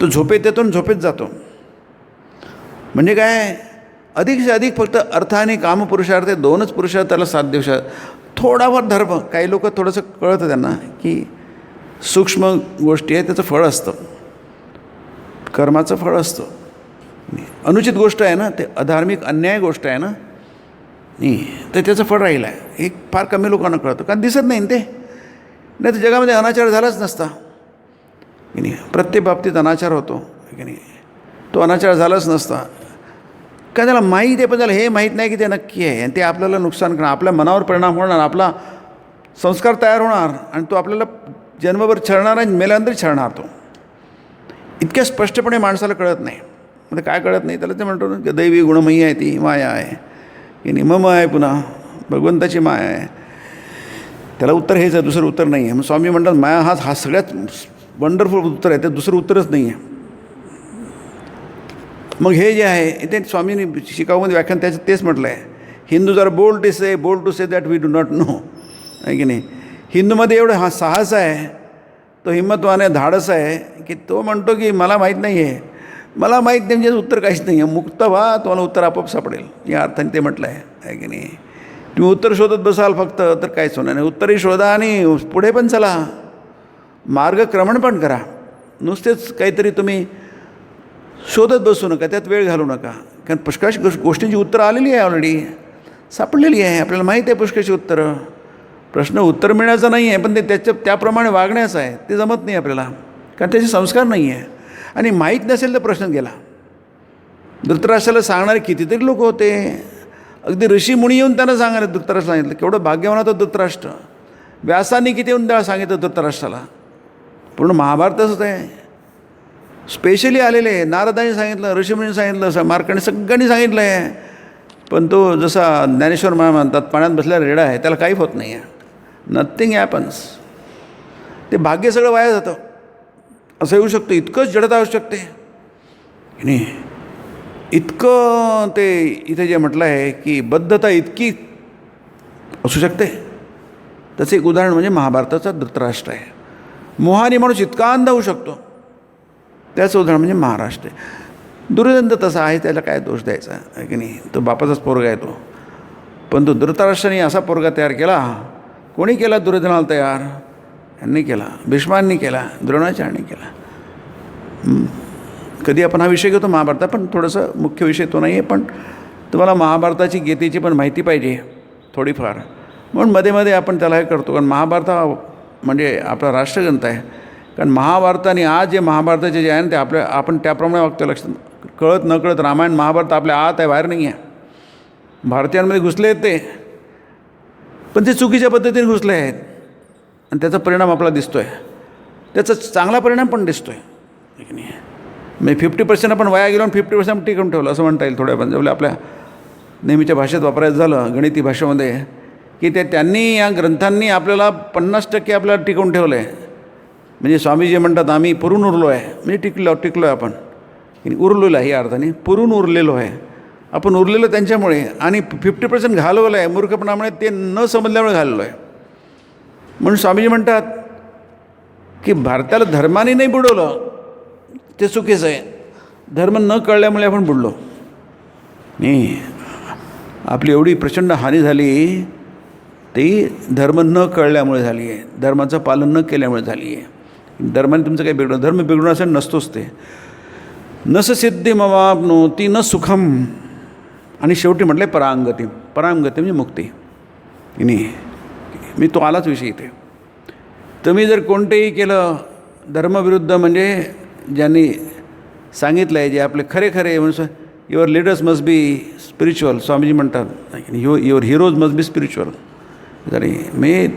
तो झोपेत येतो आणि झोपेत जातो. म्हणजे काय, अधिक से अधिक फक्त अर्थ आणि कामपुरुषार्थ, दोनच पुरुषार्थ त्याला साथ देऊ शकतात. थोडाफार धर्म, काही लोक थोडंसं कळतं त्यांना की सूक्ष्म गोष्टी आहे, त्याचं फळ असतं, कर्माचं फळ असतं. अनुचित गोष्ट आहे ना, ते अधार्मिक अन्याय गोष्ट आहे ना, नाही तर त्याचं फळ राहिलं आहे. हे फार कमी लोकांना कळतं, कारण दिसत नाही ते. नाही तर जगामध्ये अनाचार झालाच नसता की नाही. प्रत्येक बाबतीत अनाचार होतो की नाही, तो अनाचार झालाच नसता. काय त्याला माहीत आहे, पण त्याला हे माहीत नाही की ते नक्की आहे आणि ते आपल्याला नुकसान करणार, आपल्या मनावर परिणाम होणार, आपला संस्कार तयार होणार आणि तो आपल्याला जन्मभर छळणार आणि मेल्यानंतर छळणार. तो इतक्या स्पष्टपणे माणसाला कळत नाही. म्हणजे काय कळत नाही त्याला, ते म्हणतो ना की दैवी गुणमयी आहे, ती माया आहे की नाही, मम आहे, पुन्हा भगवंताची माया आहे. त्याला उत्तर हेच आहे, दुसरं उत्तर नाही आहे. मग स्वामी म्हणतात माया हा सगळ्यात वंडरफुल उत्तर आहे, ते दुसरं उत्तरच नाही आहे. मग हे जे आहे ते स्वामींनी शिकागोमध्ये व्याख्यान त्याचं तेच म्हटलं आहे, Hindus are bold to say that we do not know, आहे की नाही. हिंदूमध्ये एवढं हा साहस आहे, तो हिंमतवान आहे, धाडस आहे की तो म्हणतो की मला माहीत नाही आहे, मला माहीत नाही म्हणजे उत्तर काहीच नाही आहे. मुक्त व्हा, तुम्हाला उत्तर आपोआप सापडेल, या अर्थाने ते म्हटलं आहे की नाही. तुम्ही उत्तर शोधत बसाल फक्त तर काहीच होणार नाही. उत्तरही शोधा आणि पुढे पण चला, मार्गक्रमण पण करा. नुसतेच काहीतरी तुम्ही शोधत बसू नका, त्यात वेळ घालू नका. कारण पुष्कळशी गोष्टींची उत्तरं आलेली आहे, ऑलरेडी सापडलेली आहे, आपल्याला माहीत आहे पुष्कळशी उत्तरं. प्रश्न उत्तर मिळण्याचा नाही आहे, पण ते त्याप्रमाणे वागण्याचं आहे. ते जमत नाही आपल्याला, कारण त्याचे संस्कार नाही आहे. आणि माहीत नसेल तर प्रश्न गेला. धृतराष्ट्राला सांगणारे कितीतरी लोक होते, अगदी ऋषीमुनी येऊन त्यांना सांगायला धृतराष्ट्र सांगितलं. केवढं भाग्यवान होतं धृतराष्ट्र. व्यासांनी किती येऊन त्याला सांगितलं धृतराष्ट्राला. पूर्ण महाभारतच आहे, स्पेशली आलेले आहे. नारदांनी सांगितलं, ऋषीमुनींनी सांगितलं, मार्कंडेय सगळ्यांनी सांगितलं आहे. पण तो जसा ज्ञानेश्वर महाराज म्हणतात, पाण्यात बसलेला रेडा आहे, त्याला काही होत नाही आहे. Nothing happens. ते भाग्य सगळं वाया जातं, असं येऊ शकतं. इतकंच जडता असू शकते नाही, इतकं ते इथे जे म्हटलं आहे की बद्धता इतकी असू शकते. त्याचं एक उदाहरण म्हणजे महाभारताचा धृतराष्ट्र आहे. मोहाने माणूस इतका अंध होऊ शकतो, त्याचं उदाहरण म्हणजे महाराष्ट्र आहे. दुर्योधन तर तसा आहे, त्याला काय दोष द्यायचा आहे की नाही, तो बापाचाच पोरगा आहे तो. पण तो धृतराष्ट्राने असा पोरगा तयार केला. कोणी केला दुर्योधनाला तयार? यांनी केला, भीष्मांनी केला, द्रोणाचार्यांनी केला. कधी आपण हा विषय घेतो महाभारतात, पण थोडंसं मुख्य विषय तो नाही आहे. पण तुम्हाला महाभारताची गीतेची पण माहिती पाहिजे थोडीफार, म्हणून मध्ये मध्ये आपण त्याला हे करतो. कारण महाभारत म्हणजे आपला राष्ट्रग्रंथ आहे. कारण महाभारताने आज जे महाभारताचे जे आहे ना, ते आपण त्याप्रमाणे वागतो. लक्षात कळत न कळत रामायण महाभारत आपल्या आत आहे, बाहेर नाही आहे. भारतीयांमध्ये घुसले आहेत ते, पण ते चुकीच्या पद्धतीने घुसले आहेत आणि त्याचा परिणाम आपला दिसतो आहे. त्याचा चांगला परिणाम पण दिसतो आहे की नाही. म्हणजे 50% आपण वाया गेलो आणि 50% टिकून ठेवलं असं म्हणता येईल. थोड्या म्हणजे आपल्या नेहमीच्या भाषेत वापरायचं झालं, गणिती भाषेमध्ये, की त्यांनी या ग्रंथांनी आपल्याला 50% आपल्याला टिकवून ठेवलं आहे. म्हणजे स्वामीजी म्हणतात आम्ही पुरून उरलो आहे, म्हणजे टिकलो आहे आपण. उरलेलो आहे या अर्थाने, पुरून उरलेलो आहे आपण. उरलेलो त्यांच्यामुळे आणि 50% घालवलं आहे मूर्खपणामुळे, ते न समजल्यामुळे घालवलं आहे. म्हणून स्वामीजी म्हणतात की भारताला धर्माने नाही बुडवलं, ते चुकीचं आहे. धर्म न कळल्यामुळे आपण बुडलो नाही. आपली एवढी प्रचंड हानी झाली ती धर्म न कळल्यामुळे झाली आहे, धर्माचं पालन न केल्यामुळे झाली आहे. धर्माने तुमचं काही बिघडलं, धर्म बिघडून असं नसतोच ते. नस सिद्धी मवाप्नोती न सुखम. आणि शेवटी म्हटलं परांगती. परांगती म्हणजे मुक्ती नाही. मी तो आलाच विषय इथे. तुम्ही जर कोणतेही केलं धर्मविरुद्ध, म्हणजे ज्यांनी सांगितलं आहे, जे आपले खरे खरे म्हणजे your leaders must be spiritual. Swamiji म्हणतात your heroes must be spiritual. तरी मी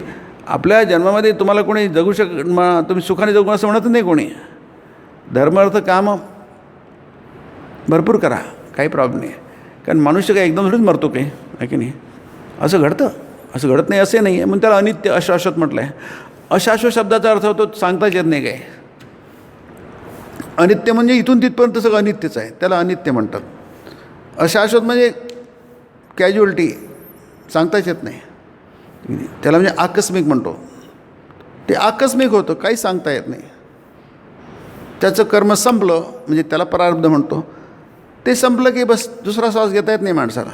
आपल्या जन्मामध्ये तुम्हाला कोणी जगू तुम्ही सुखाने जगू असं म्हणत नाही कोणी. धर्म अर्थ काम भरपूर करा, काही प्रॉब्लेम नाही. कारण मनुष्य काय एकदम थोडीच मरतो काही, आहे की नाही. असं घडतं असं घडत नाही असे नाही आहे, म्हणून त्याला अनित्य अशाश्वत म्हटलं आहे. अशाश्वत शब्दाचा अर्थ होतो सांगताच येत नाही काय. अनित्य म्हणजे इथून तिथपर्यंत सगळं अनित्यच आहे, त्याला अनित्य म्हणतात. अशाश्वत म्हणजे कॅज्युअलिटी, सांगताच येत नाही त्याला, म्हणजे आकस्मिक म्हणतो. ते आकस्मिक होतं, काही सांगता येत नाही. त्याचं कर्म संपलं म्हणजे त्याला प्रारब्ध म्हणतो. ते संपलं की बस दुसरा श्वास घेता येत नाही माणसाला,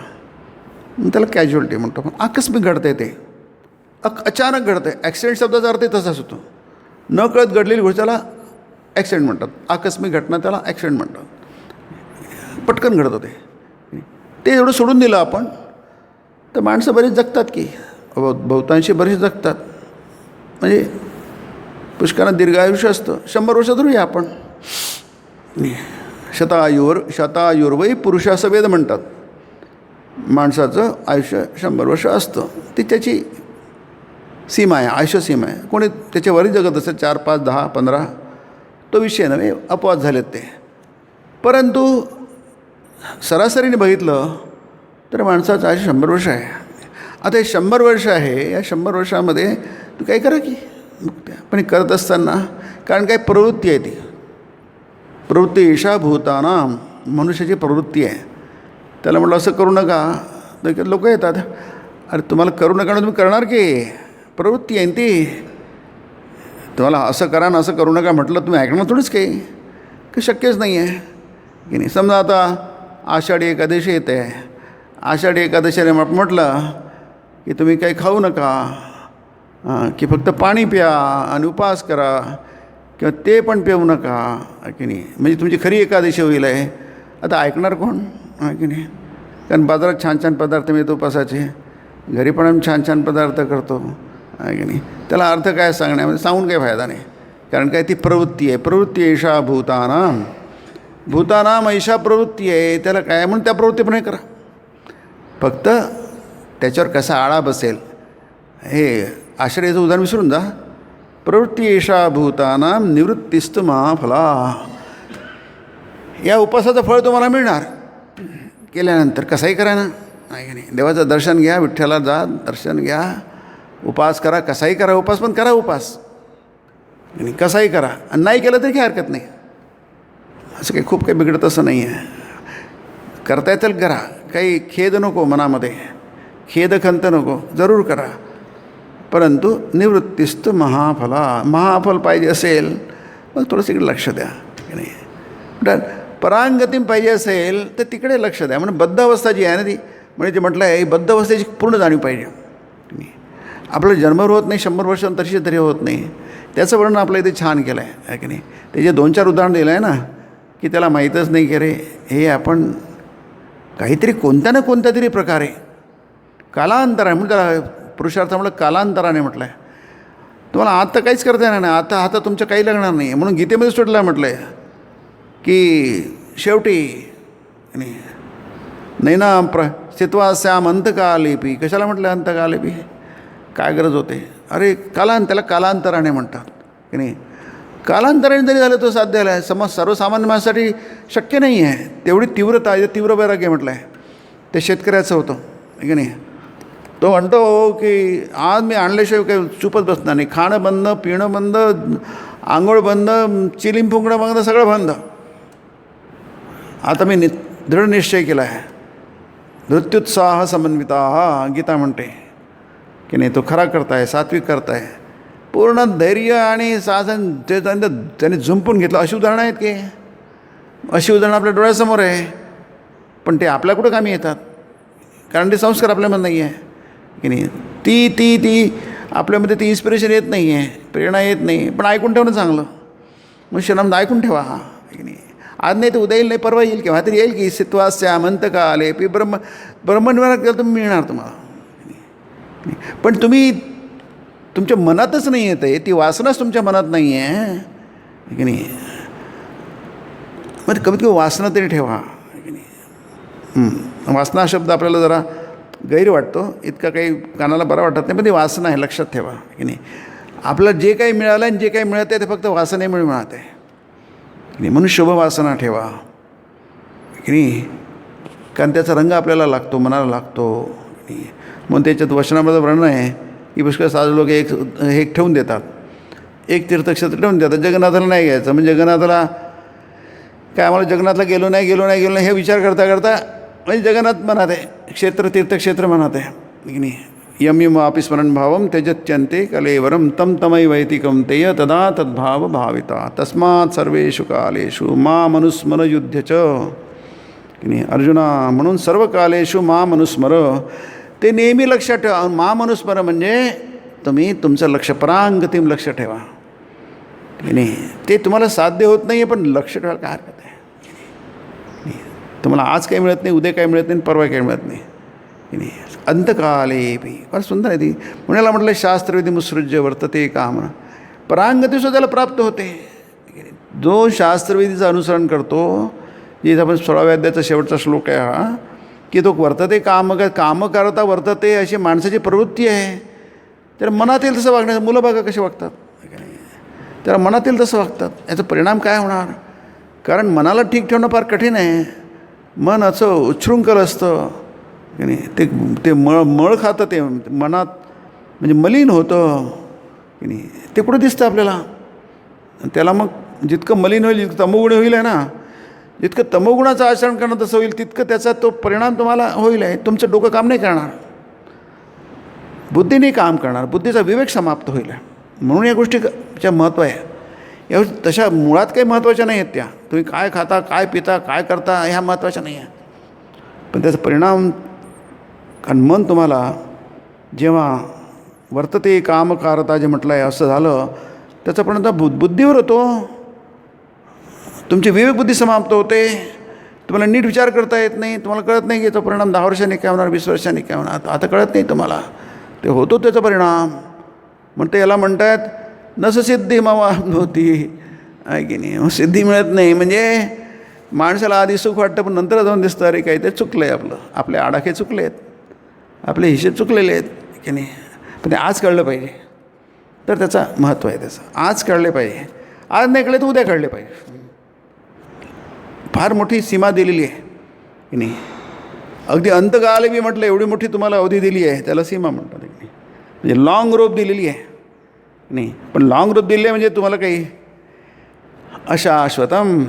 त्याला कॅज्युअलिटी म्हणतो. पण आकस्मिक घडतं आहे ते, अचानक घडतं आहे. ॲक्सिडेंट शब्दाचा अर्थ तसाच होतो. न कळत घडलेली गोष्ट त्याला ॲक्सिडेंट म्हणतात. आकस्मिक घटना त्याला ॲक्सिडेंट म्हणतात. पटकन घडतं ते एवढं सोडून दिलं आपण तर माणसं बरीच जगतात की, बहुतांशी बरीच जगतात. म्हणजे पुष्कळांना दीर्घायुष्य असतं. 100 वर्ष धरूया आपण. शतायुर्वै पुरुष असं वेद म्हणतात. माणसाचं आयुष्य 100 वर्ष असतं. ती त्याची सीमा आहे, आयुष्य सीमा आहे. कोणी त्याच्यावरही जगत असतं 4, 5, 10, 15, तो विषय नव्हे, अपवाद झालेत ते. परंतु सरासरीने बघितलं तर माणसाचं आयुष्य 100 वर्ष आहे. आता हे 100 वर्ष आहे, या 100 वर्षामध्ये तू काय करा की पण करत असताना, कारण काय प्रवृत्ती आहे ती. प्रवृत्ती ईशा भूतानाम, मनुष्याची प्रवृत्ती आहे. त्याला म्हटलं असं करू नका तर लोक येतात, अरे तुम्हाला करू नका ना, तुम्ही करणार की, प्रवृत्ती आहे ती. तुम्हाला असं करा ना असं करू नका म्हटलं तुम्ही ऐकणार थोडीच काही शक्यच नाही आहे की नाही. समजा आता आषाढी एकादशी येते, आषाढी एकादशीने म्हटलं की तुम्ही काही खाऊ नका, की फक्त पाणी प्या आणि उपवास करा, किंवा ते पण पिऊ नका की नाही, म्हणजे तुमची खरी एकादशी होईल आहे. आता ऐकणार कोण की नाही. कारण बाजारात छान छान पदार्थ मिळतो उपासाचे, घरी पण आम्ही छान छान पदार्थ करतो की नाही. त्याला अर्थ काय सांगण्यामध्ये सांगून काही फायदा नाही. कारण काय ती प्रवृत्ती आहे. प्रवृत्ती ऐशा भूतानाम, भूतानाम ऐशा प्रवृत्ती आहे. त्याला काय म्हणून त्या प्रवृत्तीपणे करा. फक्त त्याच्यावर कसा आळा बसेल हे आश्रयाचं उदाहरण विसरून जा. प्रवृत्ती ऐशा भूतानाम निवृत्तिस्तु महाफला. या उपासाचं फळ तुम्हाला मिळणार केल्यानंतर. कसाही करा ना नाही, देवाचं दर्शन घ्या, विठ्ठलाला जा दर्शन घ्या, उपास करा, कसाही करा उपास, पण करा उपास आणि कसाही करा. आणि नाही केलं तरी काही हरकत नाही. असं काही खूप काही बिघडत असं नाही आहे. करता येतील करा, काही खेद नको मनामध्ये, खेदखंत नको, जरूर करा. परंतु निवृत्तिस्तु महाफला, महाफल पाहिजे असेल मग थोडंसं इकडे लक्ष द्या की नाही. परांगती पाहिजे असेल तर तिकडे लक्ष द्या. म्हणजे बद्ध अवस्था जी आहे ना ती, म्हणजे जे म्हटलं आहे बद्ध अवस्थेची पूर्ण जाणीव पाहिजे. आपलं जन्मभर होत नाही, 100 वर्षांतरशी तरी होत नाही. त्याचं वर्णन आपलं इथे छान केलं आहे की नाही. ते जे 2-4 उदाहरण दिलं आहे ना की त्याला माहीतच नाही की रे हे आपण काहीतरी कोणत्या ना कोणत्या तरी प्रकारे कालांतर आहे म्हणून त्याला पुरुषार्थामुळे कालांतराने म्हटलं आहे. तुम्हाला आता काहीच करता येणार नाही, आता तुमचं काही लागणार नाही. म्हणून गीतेमध्ये सुटलं म्हटलं आहे की शेवटी नैना स्थित्वा श्याम अंतकालेपी. कशाला म्हटलं अंतकालेपी, काय गरज होते. अरे त्याला कालांतराने म्हणतात की नाही. कालांतराने जरी झालं तो साध्य आहे, सर्वसामान्य माणसासाठी शक्य नाही आहे. तेवढी तीव्रता आहे, तीव्र वैराग्य म्हटलं आहे. ते शेतकऱ्याचं होतं की नाही. तो म्हणतो की आज मी आणल्याशिवाय काही चुपत बसणार नाही. खाणं बंद, पिणं बंद, आंघोळ बंद, चिलीम फुंकणं बंद, सगळं बंद. आता मी दृढ निश्चय केला आहे. धृत्युत्साह समन्विता गीता म्हणते की नाही. तो खरा करताय, सात्विक करताय, पूर्ण धैर्य आणि साधन ते त्याने झुंपून घेतलं. अशी उदाहरणं आहेत की, अशी उदाहरणं आपल्या डोळ्यासमोर आहे, पण ते आपल्या कुठं कामी येतात. कारण ते संस्कार आपल्यामध्ये नाही आहे की नाही. ती आपल्यामध्ये ती इन्स्पिरेशन येत नाही आहे, प्रेरणा येत नाही. पण ऐकून ठेवणं चांगलं. मनुष्यनामदा ऐकून ठेवा की नाही. आज नाही तर उद्या येईल, नाही परवा येईल, केव्हा तरी येईल की स्थित्वास्या मंतकालेपी ब्रह्मनिर्वाण केलं तुम्ही मिळणार तुम्हाला. पण तुम्ही तुमच्या मनातच नाही येत आहे, ती वासनाच तुमच्या मनात नाही आहे की नाही. मग कमीत कमी वासना तरी ठेवा की नाही. वासना शब्द आपल्याला जरा गैर वाटतो, इतका काही कानाला बरा वाटत नाही, पण ती वासना आहे, लक्षात ठेवा की नाही. आपलं जे काही मिळालं आणि जे काही मिळत आहे ते फक्त वासनेमुळे मिळत आहे की नाही. म्हणून शुभ वासना ठेवा की नाही. कारण त्याचा रंग आपल्याला लागतो, मनाला लागतो. म्हणून त्याच्यात वचनामध्ये वर्णन आहे की पुष्कळ साधू लोक एक ठेवून देतात, एक तीर्थक्षेत्र ठेवून देतात. जगन्नाथाला नाही घ्यायचं, म्हणजे जगन्नाथाला काय आम्हाला जगन्नाथला गेलो नाही हे विचार करता करता म्हणजे जगन्नाथ मनात आहे, तीर्थक्षेत्र मनात आहे की नाही. यम यम अपि स्मरण भावम त्यजत्यन्ते कलेवरम तम तमय वैतिकम तेय तदा तद्भाव भाविता तस्मात् सर्वेषु कालेषु माम अनुस्मर युध्य च की नाही. अर्जुना, म्हणून सर्व कालेषु माम अनुस्मर, ते नेहमी लक्षात ठेवा. माम अनुस्मर म्हणजे तुम्ही तुमचं लक्ष परांगतीम लक्ष ठेवा की नाही. ते तुम्हाला साध्य होत नाही आहे, पण लक्ष ठेवायला काय हरकत आहे. तुम्हाला आज काही मिळत नाही, उद्या काही मिळत नाही, परवा काही मिळत नाही की नाही. अंतकाले बी फार सुंदर आहे ती. म्हणाला म्हटलं शास्त्रविधी मुसृज्य वर्तते काम, परांगतीसुद्धा त्याला प्राप्त होते. जो शास्त्रविधीचं अनुसरण करतो, जिथे आपण 16व्या अध्यायाचा शेवटचा श्लोक आहे हा, की तो वर्तते काम करता वर्तते अशी माणसाची प्रवृत्ती आहे. तर मनात येईल तसं वागण्याचं. मुलं बघा कसे वागतात, त्याला मनात येईल तसं वागतात. याचा परिणाम काय होणार? कारण मनाला ठीक ठेवणं फार कठीण आहे. मन असं उच्छृंखल असतं की नाही. ते मळ खातं, ते मनात म्हणजे मलिन होतं की नाही. ते कुठं दिसतं आपल्याला. त्याला मग जितकं मलिन होईल, जितकं तमोगुण होईल आहे ना, जितकं तमोगुणाचं आचरण करणं तसं होईल, तितकं त्याचा तो परिणाम तुम्हाला होईल आहे. तुमचं डोकं काम नाही करणार, बुद्धीने काम करणार, बुद्धीचा विवेक समाप्त होईल. म्हणून या गोष्टीच्या महत्त्व आहे. या तशा मुळात काही महत्त्वाच्या नाही आहेत त्या. तुम्ही काय खाता, काय पिता, काय करता, ह्या महत्त्वाच्या नाही आहे. पण त्याचा परिणाम, कारण मन तुम्हाला जेव्हा वर्तते कामकारता जे म्हटलं आहे असं झालं, त्याचा परिणाम बुद्धीवर होतो. तुमची विवेकबुद्धी समाप्त होते. तुम्हाला नीट विचार करता येत नाही. तुम्हाला कळत नाही की याचा परिणाम 10 वर्षांनी काय होणार, 20 वर्षांनी काय होणार. आता कळत नाही तुम्हाला, ते होतो त्याचा परिणाम. म्हणते याला म्हणतात नस सिद्धी मावा होती आहे की नाही. सिद्धी मिळत नाही म्हणजे माणसाला आधी सुख वाटतं, पण नंतर जाऊन दिसतं अरे काही ते चुकलं आहे, आपले आडाखे चुकले आहेत, आपले हिशेब चुकलेले आहेत की नाही. पण ते आज कळलं पाहिजे. तर त्याचा महत्त्व आहे त्याचं. आज कळले पाहिजे. आज नाही कळले तर उद्या कळले पाहिजे. फार मोठी सीमा दिलेली आहे की नाही. अगदी अंतकाले मी म्हटलं एवढी मोठी तुम्हाला अवधी दिली आहे, त्याला सीमा म्हणतात की नाही. म्हणजे लाँग रोप दिलेली आहे नाही. पण लाँग रोप दिली आहे म्हणजे तुम्हाला काही अशाश्वतम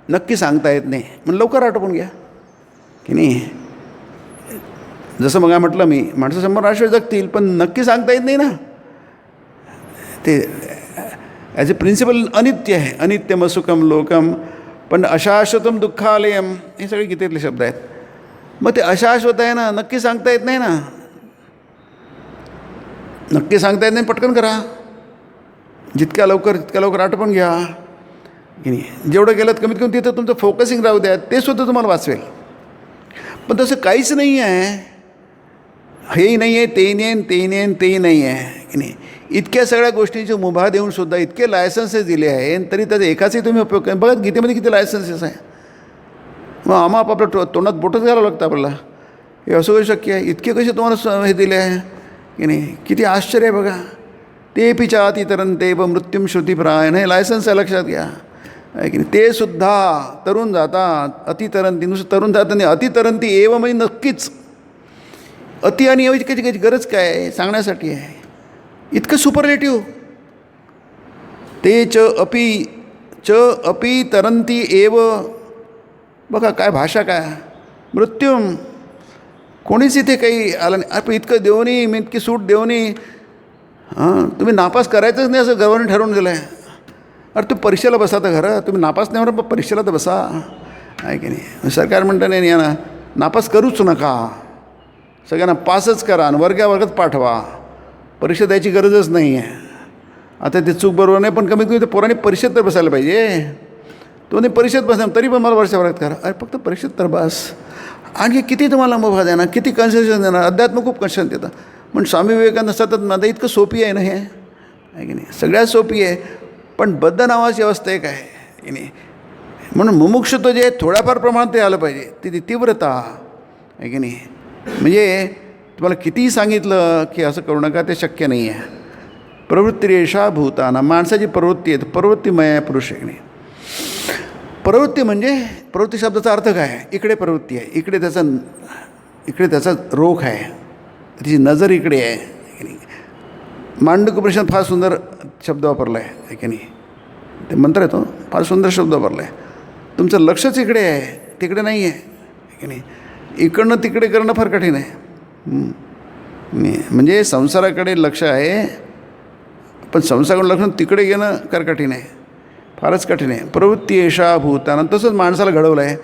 नक्की सांगता येत नाही. पण लवकर आटोपून घ्या की नाही. जसं मग म्हटलं मी, माणसं 100 वर्ष जगतील, पण नक्की सांगता येत नाही ना. ते ॲज अ प्रिन्सिपल अनित्य आहे. अनित्यम सुखम लोकम, पण अशाश्वतम दुःखालयम, हे सगळे गीतेतले शब्द आहेत. मग ते अशाश्वत आहे ना, नक्की सांगता येत नाही ना. नक्की सांगता येत नाही, पटकन करा. जितक्या लवकर आटोपून घ्या की नाही. जेवढं केलं कमीत कमी तिथं तुमचं फोकसिंग राहू द्या, ते सुद्धा तुम्हाला वाचवेल. पण तसं काहीच नाही आहे. हेही नाही आहे, तेही नाही, तेही नाही, तेही नाही आहे की नाही. इतक्या सगळ्या गोष्टींची मुभा देऊनसुद्धा इतके लायसन्सेस दिले आहे, तरी त्याचा एकाचही तुम्ही उपयोग करा. बघा गीतेमध्ये किती लायसन्सेस आहे. मग आपल्या तोंडात बोटच घालावं लागतं आपल्याला. हे असं काही शक्य आहे? इतके कसे तुम्हाला हे दिले आहे की नाही. किती आश्चर्य आहे बघा. ते पिचा अतितरंते व मृत्युम श्रुतीप्राय, हे लायसन्स आहे, लक्षात घ्या आहे की नाही. ते सुद्धा तरुण जातात, अतितरंती, नुसतं तरुण जातात नाही, अतितरंती एव म्हणजे नक्कीच. अति आणि एवढी कधी गरज काय आहे सांगण्यासाठी आहे. इतकं सुपरलेटिव्ह. ते च अपि तरंती एव, बघा काय भाषा, काय मृत्युम. कोणीच इथे काही आलं नाही. आपण इतकं देऊनी, मी इतकी सूट देऊनी, तुम्ही नापास करायचंच नाही असं गव्हर्नमेंट ठरवून दिलं आहे. अरे तुम्ही परीक्षेला बसा तर खरं, तुम्ही नापास नाही म्हणून परीक्षेला तर बसा आहे की नाही. सरकार म्हणतं नाही या ना, नापास करूच नका, सगळ्यांना पासच करा आणि वर्गात पाठवा. परीक्षा द्यायची गरजच नाही आहे. आता ते चूक बरोबर नाही, पण कमीत कमी ते पोरांनी परीक्षेत तर बसायला पाहिजे. तो नाही परीक्षेत बसणार तरी पण मला वर्षभरात करा. अरे फक्त परीक्षेत तर बस. आणखी किती तुम्हाला मुभा देणार, किती कन्सेशन देणार. अध्यात्म खूप कन्सेशन देतात. पण स्वामी विवेकानंद सतत माझं इतकं सोपी आहे ना हे आहे की नाही. सगळ्यात सोपी आहे, पण बद्ध नावाची अवस्था एक आहे की नाही. म्हणून मुमुक्षुत्व जे थोड्याफार प्रमाणात ते आलं पाहिजे. ती तीव्रता आहे की नाही. म्हणजे तुम्हाला कितीही सांगितलं की असं करू नका, ते शक्य नाही आहे. प्रवृत्तिरेषा भूताना, माणसाची प्रवृत्ती आहे, प्रवृत्तिमय पुरुष आहे की नाही. प्रवृत्ती म्हणजे, प्रवृत्ती शब्दाचा अर्थ काय आहे. इकडे प्रवृत्ती आहे, इकडे त्याचा रोख आहे तिची नजर इकडे आहे. मांडूक्य उपनिषद फार सुंदर शब्द वापरला आहे की नाही, ते मंत्र येतो फार सुंदर शब्द वापरला आहे. तुमचं लक्षच इकडे आहे, तिकडे नाही आहे की नाही. इकडनं तिकडे करणं फार कठीण आहे. म्हणजे संसाराकडे लक्ष आहे, पण संसाराकडे लक्ष तिकडे घेणं फार कठीण आहे, फारच कठीण आहे. प्रवृत्ती एषा भूतानं, तसंच माणसाला घडवलं आहे,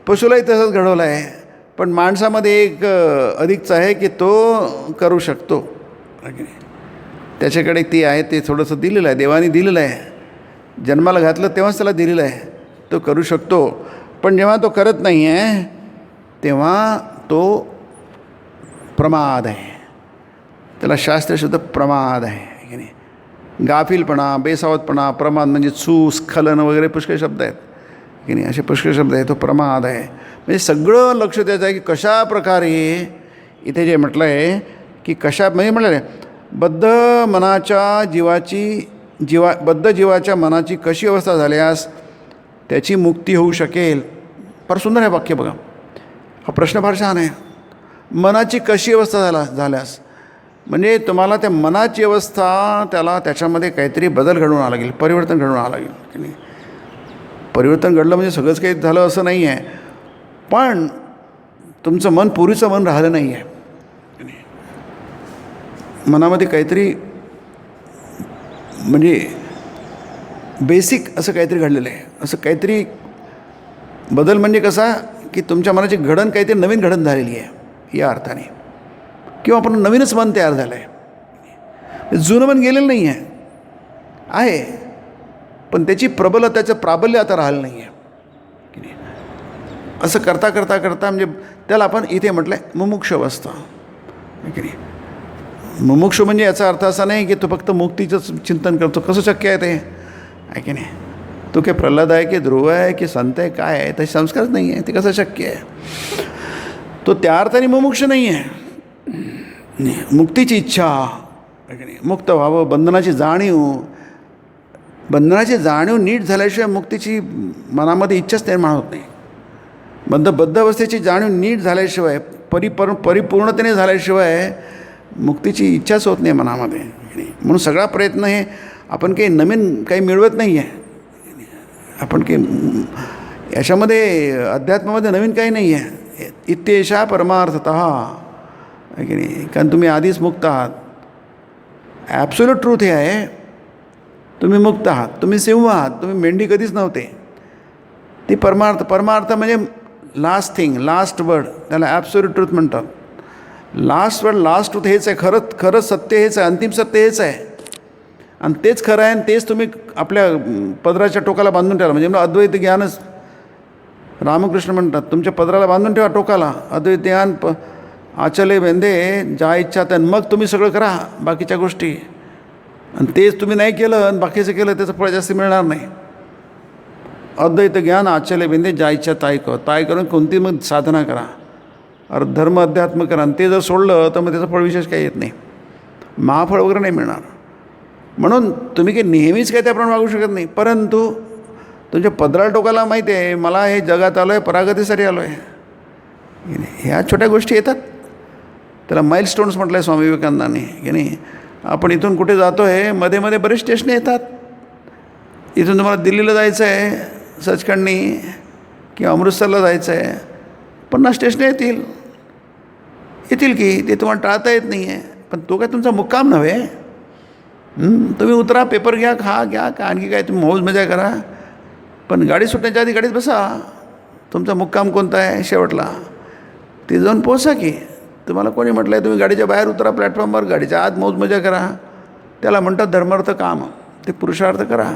पशुलाही तसंच घडवलं आहे. पण माणसामध्ये एक अधिकचा आहे की तो करू शकतो की नाही. त्याच्याकडे ती आहे, ते थोडंसं दिलेलं आहे, देवाने दिलेलं आहे. जन्माला घातलं तेव्हाच त्याला दिलेलं आहे, तो करू शकतो. पण जेव्हा तो करत नाही आहे तेव्हा तो प्रमाद आहे. त्याला शास्त्रशुद्ध प्रमाद आहे की नाही. गाफीलपणा, बेसावतपणा, प्रमाद म्हणजे स्खलन वगैरे पुष्कळ शब्द आहेत की नाही, असे पुष्कळ शब्द आहेत. तो प्रमाद आहे. म्हणजे सगळं लक्ष द्यायचं आहे की कशा प्रकारे इथे जे म्हटलं आहे की कशा, म्हणजे म्हटलं आहे बद्ध मनाच्या बद्ध जीवाच्या मनाची कशी अवस्था झाल्यास त्याची मुक्ती होऊ शकेल. फार सुंदर आहे वाक्य बघा. हा प्रश्न फार छान आहे. मनाची कशी अवस्था झाल्यास म्हणजे तुम्हाला त्या मनाची अवस्था, त्याच्यामध्ये काहीतरी बदल घडवून आला लागेल, परिवर्तन घडवून आलं लागेल की नाही. परिवर्तन घडलं म्हणजे सगळंच काही झालं असं नाही आहे, पण तुमचं मन पूर्वीचं मन राहिलं नाही आहे. मनामध्ये काहीतरी म्हणजे बेसिक असं काहीतरी घडलेलं आहे. असं काहीतरी बदल म्हणजे कसा की तुमच्या मनाची घडण काहीतरी नवीन घडण झालेली आहे या अर्थाने, किंवा आपण नवीनच मन तयार झालं आहे. जुनं मन गेलेलं नाही आहे, पण त्याची त्याचं प्राबल्य आता राहिलं नाही आहे की नाही. असं करता करता करता म्हणजे त्याला आपण इथे म्हटलं आहे मुमुक्ष अवस्था की नाही. मुमुक्ष म्हणजे याचा अर्थ असा नाही की तो फक्त मुक्तीचं चिंतन करतो. कसं शक्य आहे ते आहे की नाही. तो काय प्रल्हाद आहे की ध्रुव आहे की संत आहे, काय आहे, तसे संस्कारच नाही आहे. ते कसं शक्य आहे. तो त्या अर्थाने मुमुक्ष नाही आहे. मुक्तीची इच्छा आहे की नाही, मुक्त व्हावं, बंधनाची जाणीव नीट झाल्याशिवाय मुक्तीची मनामध्ये इच्छाच निर्माण होत नाही. बद्ध अवस्थेची जाणीव नीट झाल्याशिवाय, परिपूर्णतेने झाल्याशिवाय मुक्तीची इच्छाच होत नाही मनामध्ये. म्हणून सगळा प्रयत्न हे आपण काही नवीन काही मिळवत नाही आहे. आपण काही याच्यामध्ये अध्यात्मामध्ये नवीन काही नाही आहे. इत्येषा परमार्थतः आहे की नाही. कारण तुम्ही आधीच मुक्त आहात. ॲब्सोल्यूट ट्रूथ हे आहे, तुम्ही मुक्त आहात, तुम्ही सिंह आहात, तुम्ही मेंढी कधीच नव्हते. ती परमार्थ म्हणजे लास्ट थिंग, लास्ट वर्ड, त्याला ॲब्सोल्यूट ट्रूथ म्हणतात. लास्ट वर्ड, लास्ट ट्रूथ हेच आहे. खरं सत्य हेच आहे, अंतिम सत्य हेच आहे. आणि तेच खरं आहे आणि तेच तुम्ही आपल्या पदराच्या टोकाला बांधून ठेवा. म्हणजे अद्वैत ज्ञानच रामकृष्ण म्हणतात, तुमच्या पदराला बांधून ठेवा टोकाला अद्वैत ज्ञान. आचले बेंदे ज्या इच्छा त्या, मग तुम्ही सगळं करा बाकीच्या गोष्टी. आणि तेच तुम्ही नाही केलं आणि बाकीचं केलं त्याचं फळ जास्त मिळणार नाही. अद्वैत ज्ञान आचले बेंदे ज्या इच्छा ताय करून कोणती मग साधना करा, धर्म अध्यात्म करा. आणि ते जर सोडलं तर मग त्याचं फळ विशेष काही येत नाही, महाफळ वगैरे नाही मिळणार. म्हणून तुम्ही काही नेहमीच काय त्याप्रमाणे मागू शकत नाही. परंतु तुमच्या पदराळ टोकाला माहिती आहे मला हे जगात आलो आहे, परागतीसाठी आलो आहे. ह्या छोट्या गोष्टी येतात, त्याला माइलस्टोन्स म्हटलं आहे स्वामी विवेकानंदांनी की नाही. आपण इथून कुठे जातो आहे, मध्ये मध्ये बरेच स्टेशन येतात. इथून तुम्हाला दिल्लीला जायचं आहे सचखंडनी किंवा अमृतसरला जायचं आहे, 50 स्टेशन येतील की ते तुम्हाला टाळता येत नाही आहे. पण तो काय तुमचा मुक्काम नव्हे. तुम्ही उतरा, पेपर घ्या, घ्या का आणखी काय तुम्ही मौज मजा करा, पण गाडी सुटण्याच्या आधी गाडीत बसा. तुमचा मुक्काम कोणता आहे शेवटला ते जाऊन पोहोचा की. तुम्हाला कोणी म्हटलं आहे तुम्ही गाडीच्या बाहेर उतरा प्लॅटफॉर्मवर, गाडीच्या आत मौज मजा करा. त्याला म्हणतात धर्मार्थ काम. ते पुरुषार्थ करा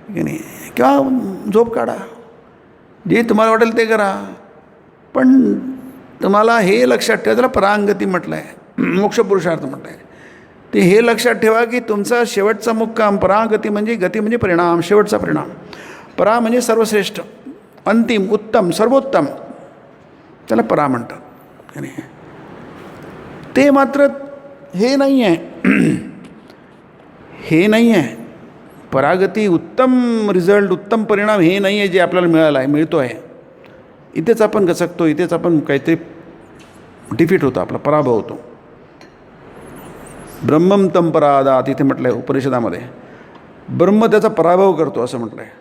की नाही, किंवा झोप काढा, जे तुम्हाला वाटेल ते करा. पण तुम्हाला हे लक्षात ठेवा, त्याला परांगती म्हटलं आहे, मोक्ष पुरुषार्थ म्हटलं आहे. ते हे लक्षात ठेवा की तुमचा शेवटचा मुक्काम, परागती म्हणजे गती म्हणजे परिणाम, शेवटचा परिणाम. परा म्हणजे सर्वश्रेष्ठ, अंतिम, उत्तम, सर्वोत्तम, त्याला परा म्हणतात. ते मात्र हे नाही आहे, हे नाही आहे. परागती, उत्तम रिझल्ट, उत्तम परिणाम हे नाही आहे जे आपल्याला मिळतो आहे. इथेच आपण गचकतो, इथेच आपण काहीतरी डिफीट होतो, आपला पराभव होतो. ब्रह्मम तम परादात इथे म्हटलं आहे उपनिषदामध्ये. ब्रह्म त्याचा पराभव करतो असं म्हटलं आहे.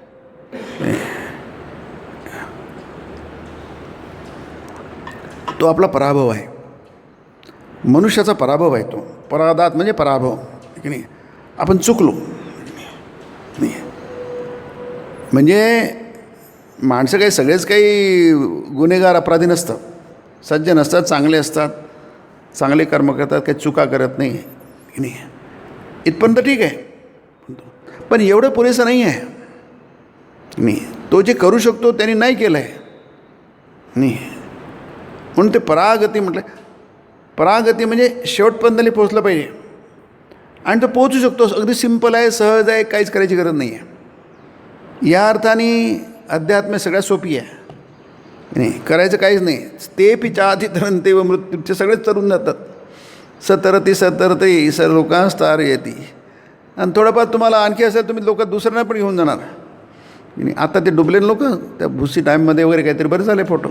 तो आपला पराभव आहे, मनुष्याचा पराभव आहे तो. परादात म्हणजे पराभव की नाही. आपण चुकलो नाही. म्हणजे माणसं काही सगळेच काही गुन्हेगार अपराधी नसतात, सज्जन असतात, चांगले असतात, चांगले कर्म करतात, काही चुका करत नाही की नाही. इथपर्यंत ठीक आहे, पण एवढं पुरेसं नाही आहे नाही. तो जे करू शकतो त्यांनी नाही केलं आहे नाही. म्हणून ते परागती म्हटलं. परागती म्हणजे शेवटपर्यंत पोहोचलं पाहिजे आणि तो पोहोचू शकतो. अगदी सिंपल आहे, सहज आहे, काहीच करायची गरज नाही आहे. या अर्थाने अध्यात्म सगळ्यात सोपी आहे नाही. करायचं काहीच नाही. ते पिचाती तरंते व मृत्यूचे सगळेच तरुण जातात. सतरती सतरते लोकांस तार येते. आणि थोडंफार तुम्हाला आणखी असेल तुम्ही लोक दुसऱ्यांना पण घेऊन जाणार नाही. आता ते डुबले लोक त्या भुसी टाईममध्ये वगैरे काहीतरी बरं झाले फोटो.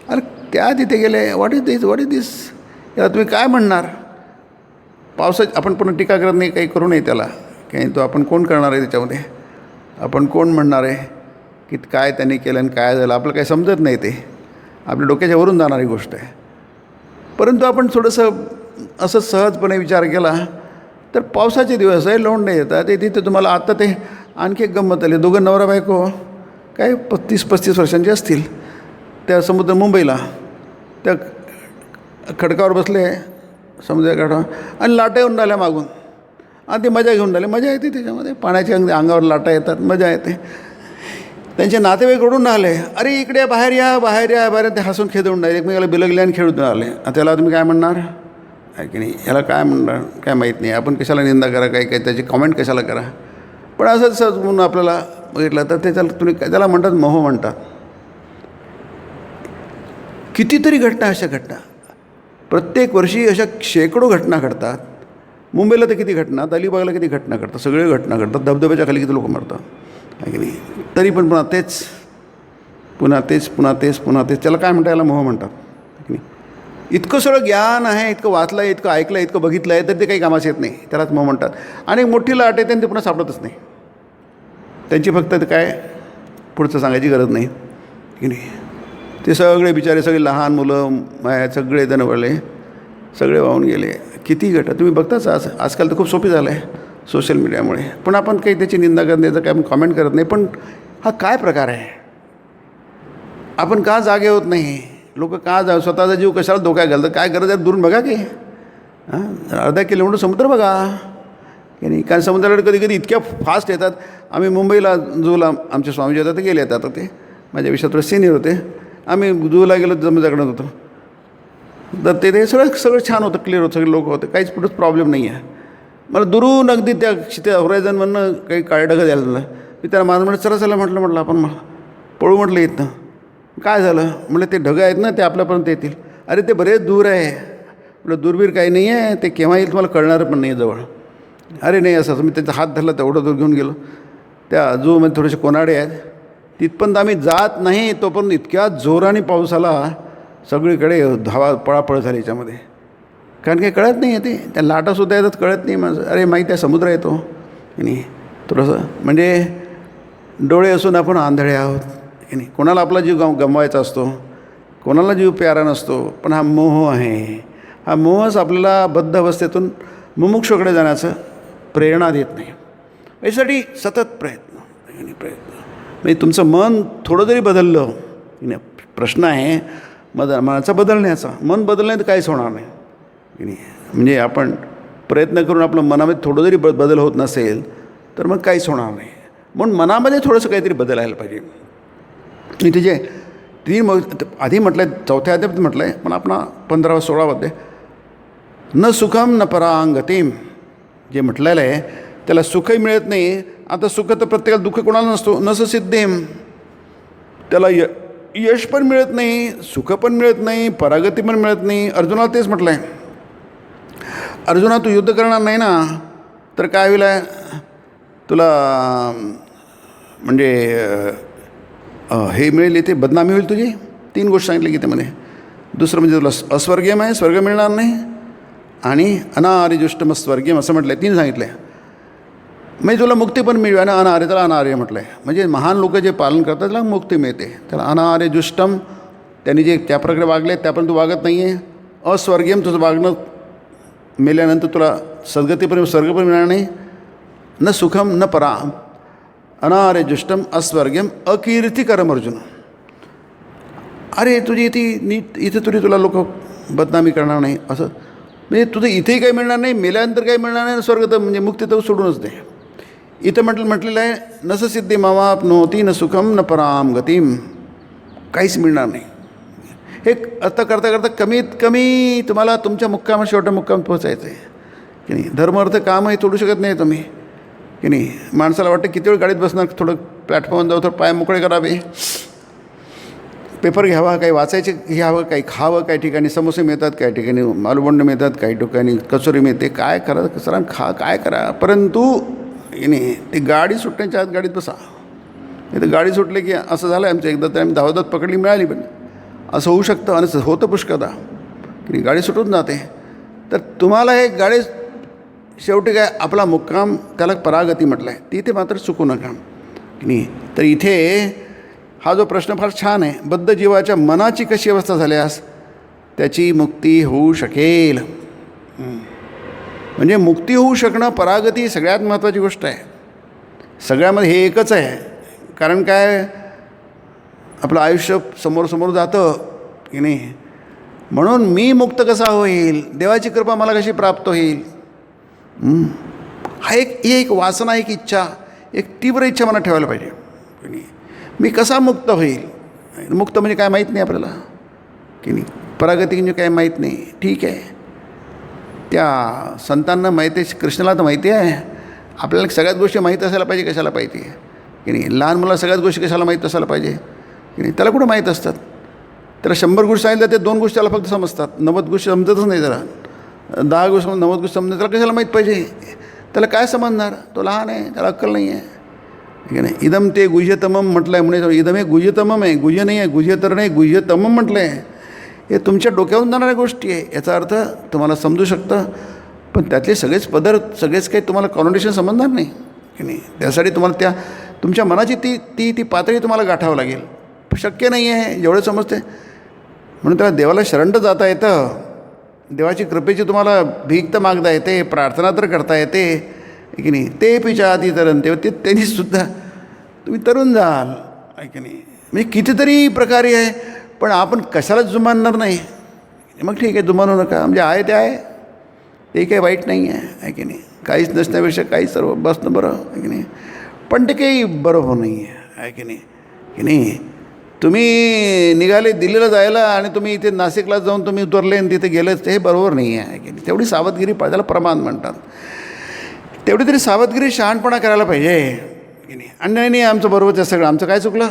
अरे त्या तिथे गेले, व्हॉट इज दिस याला तुम्ही काय म्हणणार. पावसाची आपण पण टीका करत नाही, काही करू नये त्याला काही. तो आपण कोण करणार आहे त्याच्यामध्ये, आपण कोण म्हणणार आहे की काय त्यांनी केलं आणि काय झालं. आपलं काही समजत नाही, ते आपल्या डोक्याच्या वरून जाणारी गोष्ट आहे. परंतु आपण थोडंसं असं सहजपणे विचार केला तर पावसाचे दिवस आहे, लोंढे येतात. ते तिथे तुम्हाला आता ते आणखी एक गंमत आली. दोघं नवरा बायको काय 35-35 वर्षांचे असतील, त्या समुद्र मुंबईला त्या खडकावर बसले समुद्रकाठावर आणि लाटा येऊन राहिल्या मागून आणि ती मजा घेऊन राहिले. मजा येते त्याच्यामध्ये, पाण्याच्या अंगावर लाटा येतात, मजा येते. त्यांचे नातेवाईक ओढून राहिले, अरे इकडे बाहेर या बाहेर या बाहेर. ते हसून खेळून राहिले, एकमेकाला बिलगले आणि खेळून राहिले. त्याला तुम्ही काय म्हणणार आहे की नाही. याला काय म्हणणार काय माहीत नाही. आपण कशाला निंदा करा, काही काही त्याची कॉमेंट कशाला करा. पण असंच सहज म्हणून आपल्याला बघितलं तर त्याला तुम्ही त्याला म्हणतात मोह म्हणतात. कितीतरी घटना, अशा घटना प्रत्येक वर्षी अशा शेकडो घटना घडतात. मुंबईला तर किती घटना, अलिबागला किती घटना घडतात, सगळे घटना घडतात. धबधब्याच्या खाली किती लोक मरतात आहे की नाही. तरी पण पुन्हा तेच पुन्हा तेच पुन्हा तेच पुन्हा तेच. त्याला काय म्हणतात, याला मोह म्हणतात की नाही. इतकं सगळं ज्ञान आहे, इतकं वाचलं आहे, इतकं ऐकलं आहे, इतकं बघितलं आहे, तर ते काही कामाचं येत नाही. त्यालाच मोह म्हणतात. आणि मोठी लाट येते आणि ते पुन्हा सापडतच नाही. त्यांची फक्त ते काय पुढचं सांगायची गरज नाही की नाही. ते सगळे बिचारे, सगळे लहान मुलं सगळे जण वळले, सगळे वाहून गेले. किती गट तुम्ही बघताच. आजकाल तर खूप सोपी झालं आहे सोशल मीडियामुळे. पण आपण काही त्याची निंदा करण्याचं काय आपण कॉमेंट करत नाही. पण हा काय प्रकार आहे. आपण का जागे होत नाही. लोक का स्वतःचा जीव कशाला धोक्यात घालतात. काय गरज आहे, दुरून बघा की अर्धा किलोमीटर समुद्र बघा की नाही. कारण समुद्राकडे कधी कधी इतक्या फास्ट येतात. आम्ही मुंबईला जूला आमचे स्वामीजी होतात ते गेले आहेत. आता ते माझ्या विषयात थोडे सिनियर होते. आम्ही जूला गेलो समुद्राकडे होतो. तर ते सगळं छान होतं, क्लिअर होतं, सगळे लोक होते, काहीच पुढंच प्रॉब्लेम नाही आहे. मला दुरून अगदी त्या होरायझनमधनं काही काळे ढगं द्यायला झालं. मी त्याला माझं म्हटलं चला म्हटलं आपण पळू म्हटलं इथनं. काय झालं म्हटलं ते ढगं आहेत ना ते आपल्यापर्यंत येतील. अरे ते बरेच दूर आहे म्हटलं. दूरबीर काही नाही आहे, ते केव्हा येईल तुम्हाला कळणार पण नाही जवळ. अरे नाही असं. मी त्याचा हात धरला, तेवढं दूर घेऊन गेलो. त्या जूमध्ये थोडेसे कोनाडे आहेत, तिथपर्यंत आम्ही जात नाही तोपर्यंत इतक्या जोराने पाऊस आला, सगळीकडे धावा पळापळ झाली याच्यामध्ये. कारण काही कळत नाही आहे. ते त्या लाटासुद्धा येतात, कळत नाही माझं. अरे माहिती आहे समुद्र येतो की नाही. थोडंसं म्हणजे डोळे असून आपण आंधळे आहोत की नाही. कोणाला आपला जीव गमवायचा असतो, कोणाला जीव प्यारा नसतो. पण हा मोह आहे. हा मोहच आपल्याला बद्ध अवस्थेतून मुमुक्षुकडे जाण्याचं प्रेरणा देत नाही. यासाठी सतत प्रयत्न. म्हणजे तुमचं मन थोडं जरी बदललं, प्रश्न आहे मनाचा बदलण्याचा. मन बदलण्यात काहीच होणार नाही की नाही. म्हणजे आपण प्रयत्न करून आपलं मनामध्ये थोडं जरी बदल होत नसेल तर मग काहीच होणार नाही. म्हणून मनामध्ये थोडंसं काहीतरी बदलायला पाहिजे. मी तिचे 3 आधी म्हटलं आहे, 4थ्या अध्यायात म्हटलं आहे, पण आपण 15-16 न सुखम न परांगतीम जे म्हटलेलं आहे त्याला सुखही मिळत नाही. आता सुख तर प्रत्येकाला, दुःख कोणाला नसतो. नस सिद्धीम त्याला यश पण मिळत नाही, सुख पण मिळत नाही, परागती पण मिळत नाही. अर्जुनाला तेच म्हटलं आहे. अर्जुना तू युद्ध करणार नाही ना तर काय होईल तुला, म्हणजे हे मिळेल, इथे बदनामी होईल तुझी. 3 गोष्टी सांगितल्या गीतेमध्ये. दुसरं म्हणजे तुला अस्वर्गीय आहे, स्वर्ग मिळणार नाही. आणि अनार्यजुष्टम स्वर्गीयम असं म्हटलं आहे. 3 सांगितलं आहे. म्हणजे तुला मुक्ती पण मिळवी आणि अनार्य, त्याला अनार्य म्हटलं आहे. म्हणजे महान लोक जे पालन करतात त्याला मुक्ती मिळते. त्याला अनार्यजुष्टम, त्यांनी जे त्या प्रकारे वागले त्यापर्यंत तू वागत नाही आहे. अस्वर्गीयम, तुझं वागणं मेल्यानंतर तुला सद्गतीपर्यंत स्वर्ग पण मिळणार नाही. न सुखम न पराम. अनार्यजुष्टम अस्वर्गीयम अकीर्तिकरम अर्जुन. अरे तुझी इथे तुला लोक बदनामी करणार नाही असं, म्हणजे तुझं इथेही काही मिळणार नाही, मेल्यानंतर काही मिळणार नाही, स्वर्ग तर म्हणजे मुक्ती तर सोडूनच दे. इथं म्हटलेलं आहे नस सिद्धी मावाप्नोती न सुखम न पराम गतीम. काहीच मिळणार नाही. हे आता करता करता कमीत कमी तुम्हाला तुमच्या मुक्काम शेवटच्या मुक्काम पोचायचं आहे की नाही. धर्म अर्थ काम हे तोडू शकत नाही तुम्ही की नाही. माणसाला वाटतं किती वेळ गाडीत बसणार, थोडं प्लॅटफॉर्म जाऊ, थोडं पाय मोकळे करावे, पेपर घ्यावा, काही वाचायचे घ्यावं, काही खावं, काही ठिकाणी समोसे मिळतात, काही ठिकाणी आलूबंड मिळतात, काही ठिकाणी कचोरी मिळते, काय करा सरां खा काय करा, परंतु नाही ती गाडी सुटण्याच्या आत गाडीत बसा. नाही तर गाडी सुटले की असं झालं आमचं एकदा, तर आम्ही धावधावत पकडली, मिळाली पण. असं होऊ शकतं आणि होतं पुष्कळदा की गाडी सुटून जाते. तर तुम्हाला हे गाडी शेवटी काय आपला मुक्काम, त्याला परागती म्हटलं आहे, तिथे मात्र चुकू नका की नाही. तर इथे हा जो प्रश्न फार छान आहे. बद्ध जीवाच्या मनाची कशी अवस्था झाल्यास त्याची मुक्ती होऊ शकेल. म्हणजे मुक्ती होऊ शकणं, परागती सगळ्यात महत्त्वाची गोष्ट आहे. सगळ्यामध्ये हे एकच आहे. कारण काय, आपलं आयुष्य समोर जातं की नाही. म्हणून मी मुक्त कसा होईल, देवाची कृपा मला कशी प्राप्त होईल, हा एक वासना, एक इच्छा, एक तीव्र इच्छा मला ठेवायला पाहिजे की नाही. मी कसा मुक्त होईल. मुक्त म्हणजे काय माहीत नाही आपल्याला की नाही. परागती म्हणजे काय माहीत नाही. ठीक आहे, त्या संतांना माहिती आहे, कृष्णाला तर माहिती आहे. आपल्याला सगळ्याच गोष्टी माहीत असायला पाहिजे कशाला पाहिजे की नाही. लहान मुलाला सगळ्याच गोष्टी कशाला माहीत असायला पाहिजे की नाही. त्याला कुठं माहीत असतात. त्याला 100 गोष्टी सांगितल्या, ते 2 गोष्टी त्याला फक्त समजतात, 90 गोष्टी समजतच नाही. जरा 10 गोष्टी 90 गोष्टी समजतात, त्याला कशाला माहीत पाहिजे. त्याला काय समजणार, तो लहान आहे, त्याला अक्कल नाही आहे ठीक आहे. नाही, इदम ते गुह्यतमम म्हटलं आहे. म्हणजे इदम हे गुह्यतमम आहे, गुह्य नाही आहे, गुह्य तर नाही, गुह्यतमम म्हटलं आहे. हे तुमच्या डोक्यावरून जाणाऱ्या गोष्टी आहे. याचा अर्थ तुम्हाला समजू शकतं, पण त्यातले सगळेच पदार्थ, सगळेच काही तुम्हाला कॉन्व्हर्सेशन समजणार नाही की नाही. त्यासाठी तुम्हाला तुमच्या मनाची ती पातळी तुम्हाला गाठावं लागेल. शक्य नाही आहे जेवढं समजते. म्हणून त्याला देवाला शरण तर जाता येतं, देवाची कृपेची तुम्हाला भीक तर मागता येते, प्रार्थना तर करता येते की नाही. ते पिच्या आधी तरण तेव्हा त्यांनीसुद्धा तुम्ही तरुण जाल की नाही. म्हणजे कितीतरी प्रकारे आहे, पण आपण कशालाच जुमानणार नाही. मग ठीक आहे, जुमानू नका, म्हणजे आहे ते आहे, ते काही वाईट नाही आहे की नाही. काहीच नसण्यापेक्षा काही सर्व बसणं बरं आहे की नाही. पण ते काही बरोबर नाही आहे की नाही की नाही. तुम्ही निघाले दिल्लीला जायला आणि तुम्ही इथे नाशिकला जाऊन तुम्ही उतरले आणि तिथे गेलेच, हे बरोबर नाही आहे की नाही. तेवढी सावधगिरी पाहिजे, त्याला प्रमाण म्हणतात. तेवढी तरी सावधगिरी, शहाणपणा करायला पाहिजे की नाही. आणि नाही आमचं बरोबरच आहे सगळं, आमचं काय चुकलं,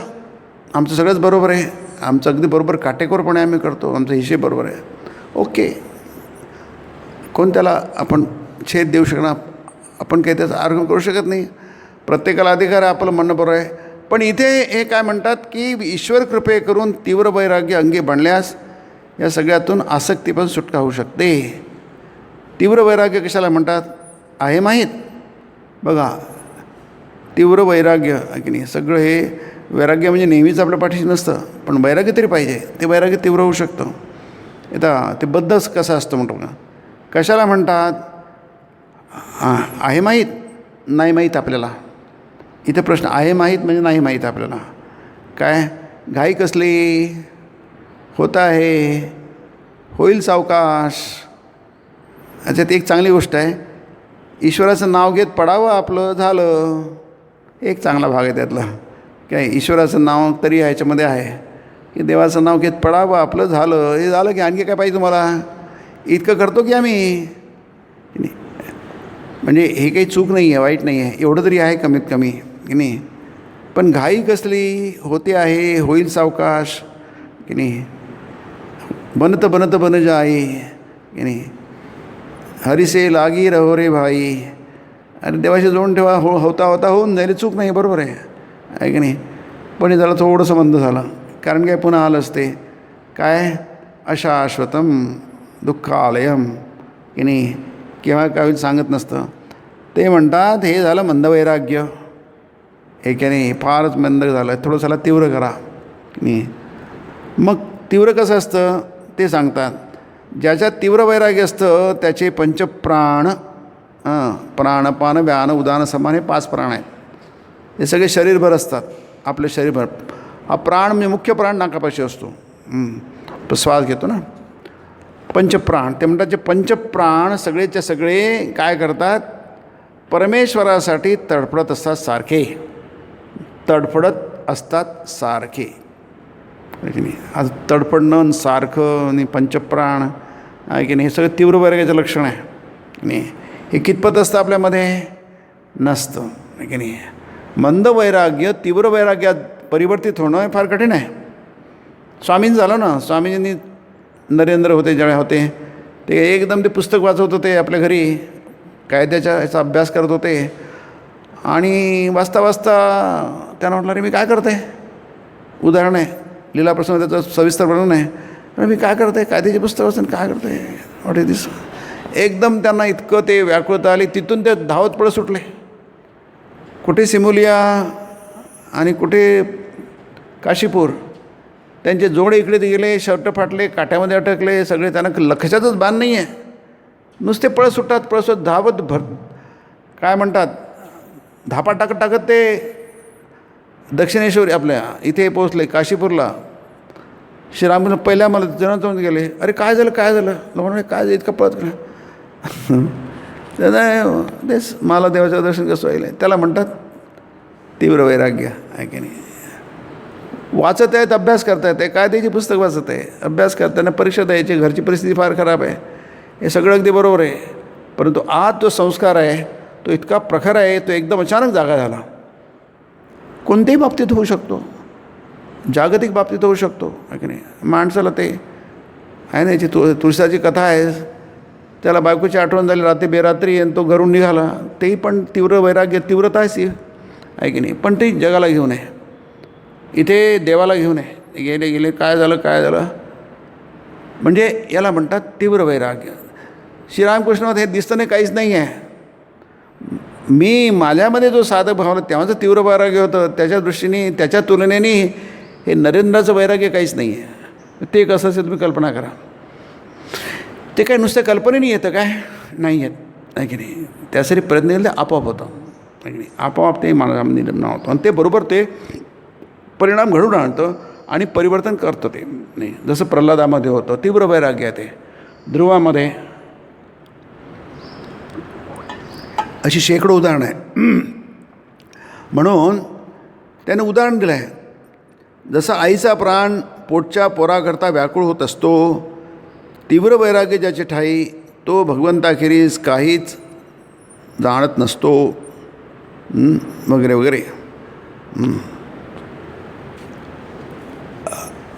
आमचं सगळंच बरोबर आहे, आमचं अगदी बरोबर काटेकोरपणे आम्ही करतो, आमचा हिशेब बरोबर आहे. ओके, कोण त्याला आपण छेद देऊ शकणार, आपण काही त्याचा आर्ग्यू करू शकत नाही. प्रत्येकाला अधिकार आहे आपलं म्हणणं बरोबर आहे. पण इथे हे काय म्हणतात की ईश्वर कृपे करून तीव्र वैराग्य अंगी बाणल्यास या सगळ्यातून आसक्तीपासून सुटका होऊ शकते. तीव्र वैराग्य कशाला म्हणतात आहे माहीत बघा. तीव्र वैराग्य की नाही, सगळं हे वैराग्य म्हणजे नेहमीच आपल्या पाठीशी नसतं, पण वैराग्य तरी पाहिजे. ते वैराग्य तीव्र होऊ शकतं. आता ते बद्धच कसं असतं म्हणतो का, कशाला म्हणतात, आहे माहीत नाही माहीत आपल्याला. इथे प्रश्न आहे माहीत म्हणजे नाही माहीत आपल्याला. काय घाई कसली, होता आहे, होईल सावकाश. याच्यात एक चांगली गोष्ट आहे, ईश्वराचं नाव घेत पडावं आपलं, झालं. एक चांगला भाग आहे त्यातला. काय ईश्वराचं नाव तरी ह्याच्यामध्ये आहे की देवाचं नाव घेत पडावं आपलं, झालं. हे झालं की आणखी काय पाहिजे तुम्हाला, इतकं करतो की आम्ही. म्हणजे हे काही चूक नाही आहे, वाईट नाही आहे, एवढं तरी आहे कमीत कमी की नाही. पण घाई कसली, होते आहे, होईल सावकाश की नाही. बनत बनत बन जाई की नाही. हरीसे लागी रहो रे भाई. अरे देवाशी जोडून ठेवा, होता होऊन जाईल, चूक नाही, बरोबर आहे की नाही. पण हे झालं थोडंसं बंद झालं, कारण काय पुन्हा आलं असते काय, अशाश्वतम दुःखालयम की नाही, केव्हा काही सांगत नसतं. ते म्हणतात हे झालं मंदवैराग्य, हे की नाही फारच मंद झालं, थोडंसं तीव्र करा की नाही. मग तीव्र कसं असतं ते सांगतात. ज्याच्यात तीव्र वैराग्य असतं त्याचे पंचप्राण, प्राणपान व्यान उदान समान, हे 5 प्राण आहेत. हे सगळे शरीरभर असतात, आपले शरीरभर. हा प्राण म्हणजे मुख्य प्राण नाकापाशी असतो, तो श्वास घेतो ना. पंचप्राण ते म्हणतात, जे पंचप्राण सगळेच्या सगळे काय करतात, परमेश्वरासाठी तडफडत असतात, सारखे तडफडत असतात सारखे. की नाही, आज तडफडणं सारखं आणि पंचप्राण आहे की नाही, हे सगळं तीव्र वैराग्याचं लक्षण आहे की नाही. हे कितपत असतं आपल्यामध्ये, नसतं आहे की नाही. मंद वैराग्य तीव्र वैराग्यात परिवर्तित होणं हे फार कठीण आहे. स्वामींचं झालं ना, स्वामीजींनी नरेंद्र होते ज्यावेळेला होते ते एकदम ते पुस्तक वाचवत होते आपल्या घरी, कायद्याच्या याचा अभ्यास करत होते. आणि वाचता वाचता त्यांना म्हटलं, अरे मी काय करते, उदाहरण आहे लीला प्रसंग त्याचं सविस्तर वर्णन आहे, अरे मी काय करते, कायद्याची पुस्तक वाचून काय करते, व्हॉट इज दिस. एकदम त्यांना इतकं ते व्याकुळता आली, तिथून ते धावत पळत सुटले. कुठे सिमोलिया आणि कुठे काशीपूर, त्यांचे जोडे इकडे गेले, शर्ट फाटले, काट्यामध्ये अटकले सगळे, त्यांना लक्षातच बाण नाही आहे. नुसते पळत सुटतात, पळत सुट धावत काय म्हणतात, धापा टाकत टाकत ते दक्षिणेश्वरी आपल्या इथे पोचले काशीपूरला. श्रीरामकृष्ण पहिल्या मला जणांतून गेले, अरे काय झालं काय झालं, म्हणजे काय इतकं पळत गेलं. त्याला तेच मला देवाचं दर्शन कसं व्हायलं, त्याला म्हणतात तीव्र वैराग्य आहे की नाही. वाचत आहेत, अभ्यास करतायत, आहे काय त्याची पुस्तक वाचत आहे, अभ्यास करताना परीक्षा द्यायची, घरची परिस्थिती फार खराब आहे, हे सगळं अगदी बरोबर आहे. परंतु आत तो संस्कार आहे तो इतका प्रखर आहे, तो एकदम अचानक जागा झाला. कोणत्याही बाबतीत होऊ शकतो, जागतिक बाबतीत होऊ शकतो आहे की नाही. माणसाला ते आहे ना, याची तुळशीची कथा आहे, त्याला बायकोची आठवण झाली रात्री बेरात्री आणि तो घरून निघाला, तेही पण तीव्र वैराग्य, तीव्रता आहे की नाही. पण ते जगाला घेऊन आहे, इथे देवाला घेऊन आहे, गेले गेले काय झालं काय झालं, म्हणजे याला म्हणतात तीव्र वैराग्य. श्रीरामकृष्णात हे दिसतं नाही, काहीच नाही आहे. मी माझ्यामध्ये जो साधक भावना तेव्हाचं तीव्र वैराग्य होतं, त्याच्या दृष्टीने त्याच्या तुलनेने हे नरेंद्राचं वैराग्य काहीच नाही आहे. ते कसं असेल तुम्ही कल्पना करा. ते काय नुसत्या कल्पनेने येतं काय, नाही येत आहे की नाही. त्यासाठी प्रयत्न केला ते आपोआप होतं आहे की नाही. आपोआप ते मानवामध्ये निर्माण होतं आणि ते बरोबर ते परिणाम घडून आणतं आणि परिवर्तन करतं ते नाही. जसं प्रल्हादामध्ये होतं तीव्र वैराग्य आहे, ते ध्रुवामध्ये, अशी शेकडो उदाहरणं आहे. म्हणून त्याने उदाहरण दिलं आहे, जसं आईचा प्राण पोटच्या पोराकरता व्याकुळ होत असतो, तीव्र वैराग्य ज्याचे ठाई तो भगवंताखेरीस काहीच जाणत नसतो, वगैरे वगैरे.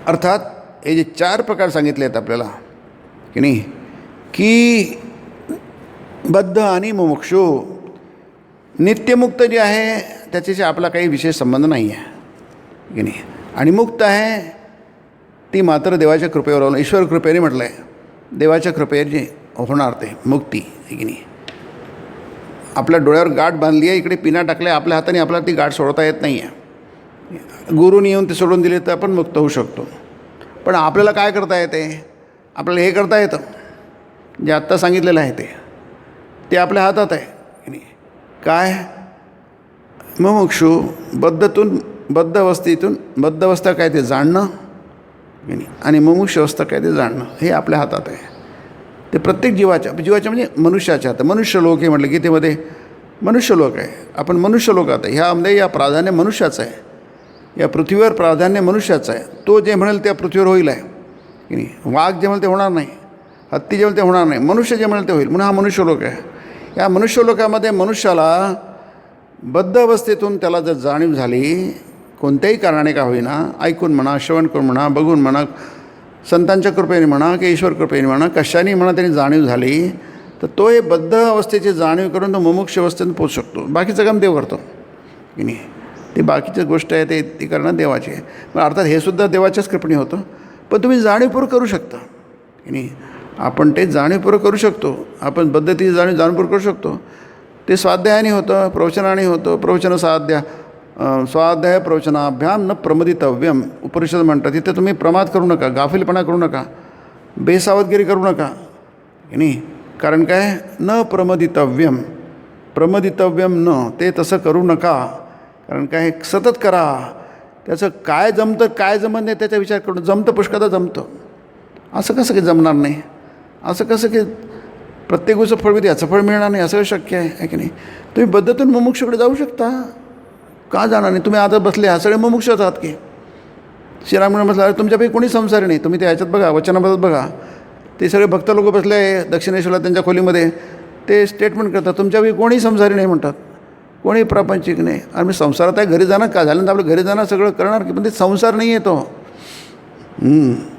अर्थात हे जे 4 प्रकार सांगितले आहेत आपल्याला की नाही, की बद्ध आणि मुमुक्षु, नित्यमुक्त जे आहे त्याच्याशी आपला काही विशेष संबंध नाही आहे की नाही. आणि मुक्त आहे ती मात्र देवाच्या कृपेवर अवलंबून, ईश्वर कृपेने म्हटलं आहे, देवाच्या कृपेवर जे होणार ते मुक्ती आहे की नाही. आपल्या डोळ्यावर गाठ बांधली आहे, इकडे पिना टाकल्या आपल्या हाताने, आपल्याला ती गाठ सोडता येत नाही आहे. गुरुनी येऊन ते सोडून दिले तर आपण मुक्त होऊ शकतो. पण आपल्याला काय करता येते, आपल्याला हे करता येतं जे आत्ता सांगितलेलं आहे ते आपल्या हातात आहे की नाही. काय, मुमुक्षु बद्ध अवस्था काय ते जाणणं की नाही, आणि मुमुक्ष अवस्था काय ते जाणणं, हे आपल्या हातात आहे. ते प्रत्येक जीवाच्या म्हणजे मनुष्याच्या हातात. मनुष्य लोक हे म्हटलं गीतेमध्ये मनुष्य लोक आहे, आपण मनुष्य लोकात आहे. ह्यामध्ये या प्राधान्य मनुष्याचं आहे, या पृथ्वीवर प्राधान्य मनुष्याचं आहे. तो जे म्हणेल त्या पृथ्वीवर होईल आहे की नाही. वाघ जे म्हणेल ते होणार नाही, हत्ती जे म्हणेल ते होणार नाही, मनुष्य जे म्हणेल ते होईल. म्हणून हा मनुष्य लोक आहे. या मनुष्य लोकामध्ये मनुष्याला बद्ध अवस्थेतून त्याला जर जाणीव झाली, कोणत्याही कारणाने का होईना, ऐकून म्हणा, श्रवण करून म्हणा, बघून म्हणा, संतांच्या कृपेने म्हणा की ईश्वर कृपेने म्हणा, कशाने म्हणा त्यांनी जाणीव झाली, तर तो हे बद्ध अवस्थेची जाणीव करून तो मुमुक्ष अवस्थेतून पोचू शकतो. बाकीचं काम देव करतो की नाही. ते बाकीची गोष्ट आहे ती करणं देवाची आहे. पण अर्थात हे सुद्धा देवाच्याच कृपेने होतं, पण तुम्ही जाणीवपूर्वक करू शकता की नाही. आपण ते जाणीवपूर्वक करू शकतो. आपण पद्धती जाणीवपूर्वक करू शकतो. ते स्वाध्यायाने होतं, प्रवचनाने होतं. प्रवचन स्वाध्याय प्रवचनाभ्याम न प्रमदितव्यम उपनिषद म्हणतात. तिथे तुम्ही प्रमाद करू नका, गाफीलपणा करू नका, बेसावधगिरी करू नका की नाही. कारण काय, न प्रमदितव्यम, प्रमदितव्यम न, ते तसं करू नका. कारण काय, सतत करा. त्याचं काय जमतं काय जमत नाही त्याचा विचार करून, जमतं पुष्कळदा जमतं, असं कसं काही जमणार नाही, असं कसं की प्रत्येक गोष्ट फळ मिळते याचं फळ मिळणार नाही, असं शक्य आहे की नाही. तुम्ही बद्धतून मुमुक्षुकडे जाऊ शकता, का जाणार नाही. तुम्ही आता बसले हा सगळे मुमुक्षच आहात की. श्रीरामकृष्ण बसला, तुमच्यापैकी कोणी संसारी नाही. तुम्ही त्या ह्याच्यात बघा, वचनाबद्दल बघा, ते सगळे भक्त लोक बसले आहे दक्षिणेश्वरला त्यांच्या खोलीमध्ये, ते स्टेटमेंट करतात तुमच्यापैकी कोणी संसारी नाही म्हणतात, कोणी प्रापंचिक नाही. आणि मी संसारात आहे, घरी जाणार का, झाल्यानंतर आपलं घरी जाणार सगळं करणार की, पण ते संसार नाही आहे तो.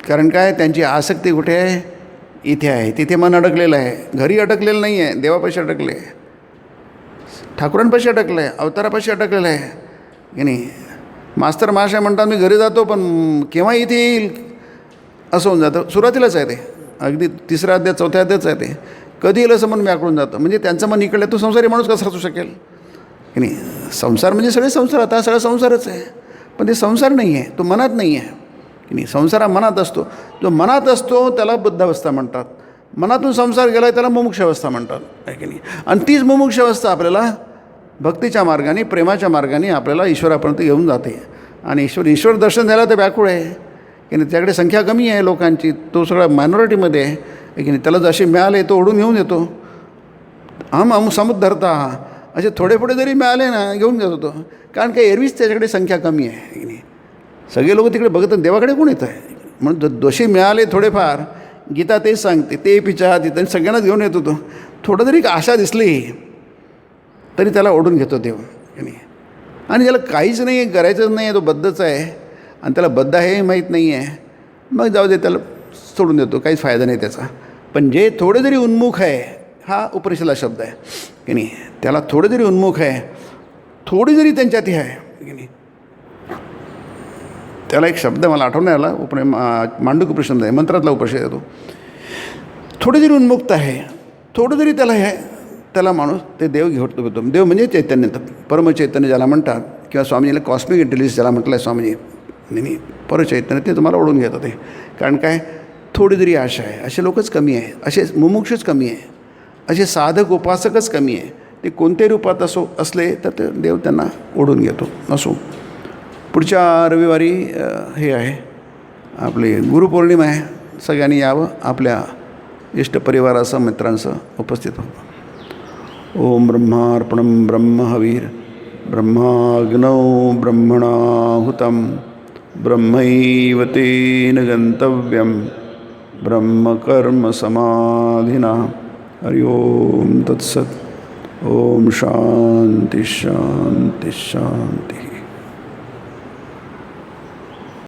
कारण काय, त्यांची आसक्ती कुठे आहे, इथे आहे. तिथे मन अडकलेलं आहे. घरी अडकलेलं नाही आहे, देवापाशी अडकले आहे, ठाकुरांपाशी अडकलं आहे, अवतारापाशी अडकलेलं आहे की नाही. मास्तर महाशय म्हणतात मी घरी जातो पण केव्हा इथे येईल असं होऊन जातं. सुरुवातीलाच आहे ते, अगदी 3रा अध्याय 4थ्या अध्यायच आहे ते. कधी येईल असं मन व्याकळून जातं. म्हणजे त्यांचं मन इकडलं, तो संसारी माणूस कसा असू शकेल की नाही. संसार म्हणजे सगळे संसार, आता सगळा संसारच आहे, पण ते संसार नाही आहे, तो मनात नाही आहे की नाही. संसार हा मनात असतो. जो मनात असतो त्याला बुद्धावस्था म्हणतात. मनातून संसार गेला त्याला मुमुक्षावस्था म्हणतात आहे की नाही. आणि तीच मुमुक्षावस्था आपल्याला भक्तीच्या मार्गाने, प्रेमाच्या मार्गाने आपल्याला ईश्वरापर्यंत घेऊन जाते. आणि ईश्वर दर्शन द्यायला तर व्याकुळ आहे की नाही. त्याकडे संख्या कमी आहे लोकांची, तो सगळा मायनॉरिटीमध्ये आहे की नाही. त्याला जसे मिळाले तो ओढून घेऊन येतो. हम समुद्धरता, असे थोडे थोडे जरी मिळाले ना घेऊन घेत होतो. कारण काय, एरवीच त्याच्याकडे संख्या कमी आहे की नाही. सगळे लोक तिकडे बघतात देवाकडे कोण येतं आहे म्हणून जसे मिळाले थोडेफार, गीता तेच सांगते, ते पिचा तिथं सगळ्यांनाच घेऊन येतो. तो थोडं जरी आशा दिसली तरी त्याला ओढून घेतो देव की नाही. आणि त्याला काहीच नाही आहे, करायचंच नाही आहे, तो बद्धच आहे आणि त्याला बद्ध आहे हे माहीत नाही आहे, मग जाऊ दे, त्याला सोडून देतो, काहीच फायदा नाही त्याचा. पण जे थोडे जरी उन्मुख आहे, हा उपनिषदला शब्द आहे की नाही, त्याला थोडे जरी उन्मुख आहे, थोडी जरी त्यांच्यात हे आहे की नाही. त्याला एक शब्द मला आठवण आला, मांडूक उपनिषद आहे, मंत्रातला उपनिषद आहे तो. थोडी जरी उन्मुक्त आहे, थोडं जरी त्याला हे, त्याला माणूस ते देव घेतो. देव म्हणजे चैतन्य, परमचैतन्य ज्याला म्हणतात, किंवा स्वामीजीला कॉस्मिक इंटेलिजन्स ज्याला म्हटलं आहे स्वामीजी, नाही परचैतन्य, ते तुम्हाला ओढून घेतं ते. कारण काय, थोडी जरी आशा आहे, असे लोकच कमी आहे, असे मुमुक्षच कमी आहे, असे साधक उपासकच कमी आहे. ते कोणत्याही रूपात असले तर ते देव त्यांना ओढून घेतो. असो, पुढच्या रविवारी हे आहे आपली गुरुपौर्णिमा आहे. सगळ्यांनी यावं, आपल्या इष्टपरिवारासह मित्रांसह उपस्थित व्हावं. ओम ब्रह्मार्पणं ब्रह्महवीर ब्रह्माग्नौ ब्रह्मणाहुतं ब्रह्मैव तेन गन्तव्यं ब्रह्मकर्म समाधिना. हरि ओम तत्सत्. ओम शांति शांति शांति.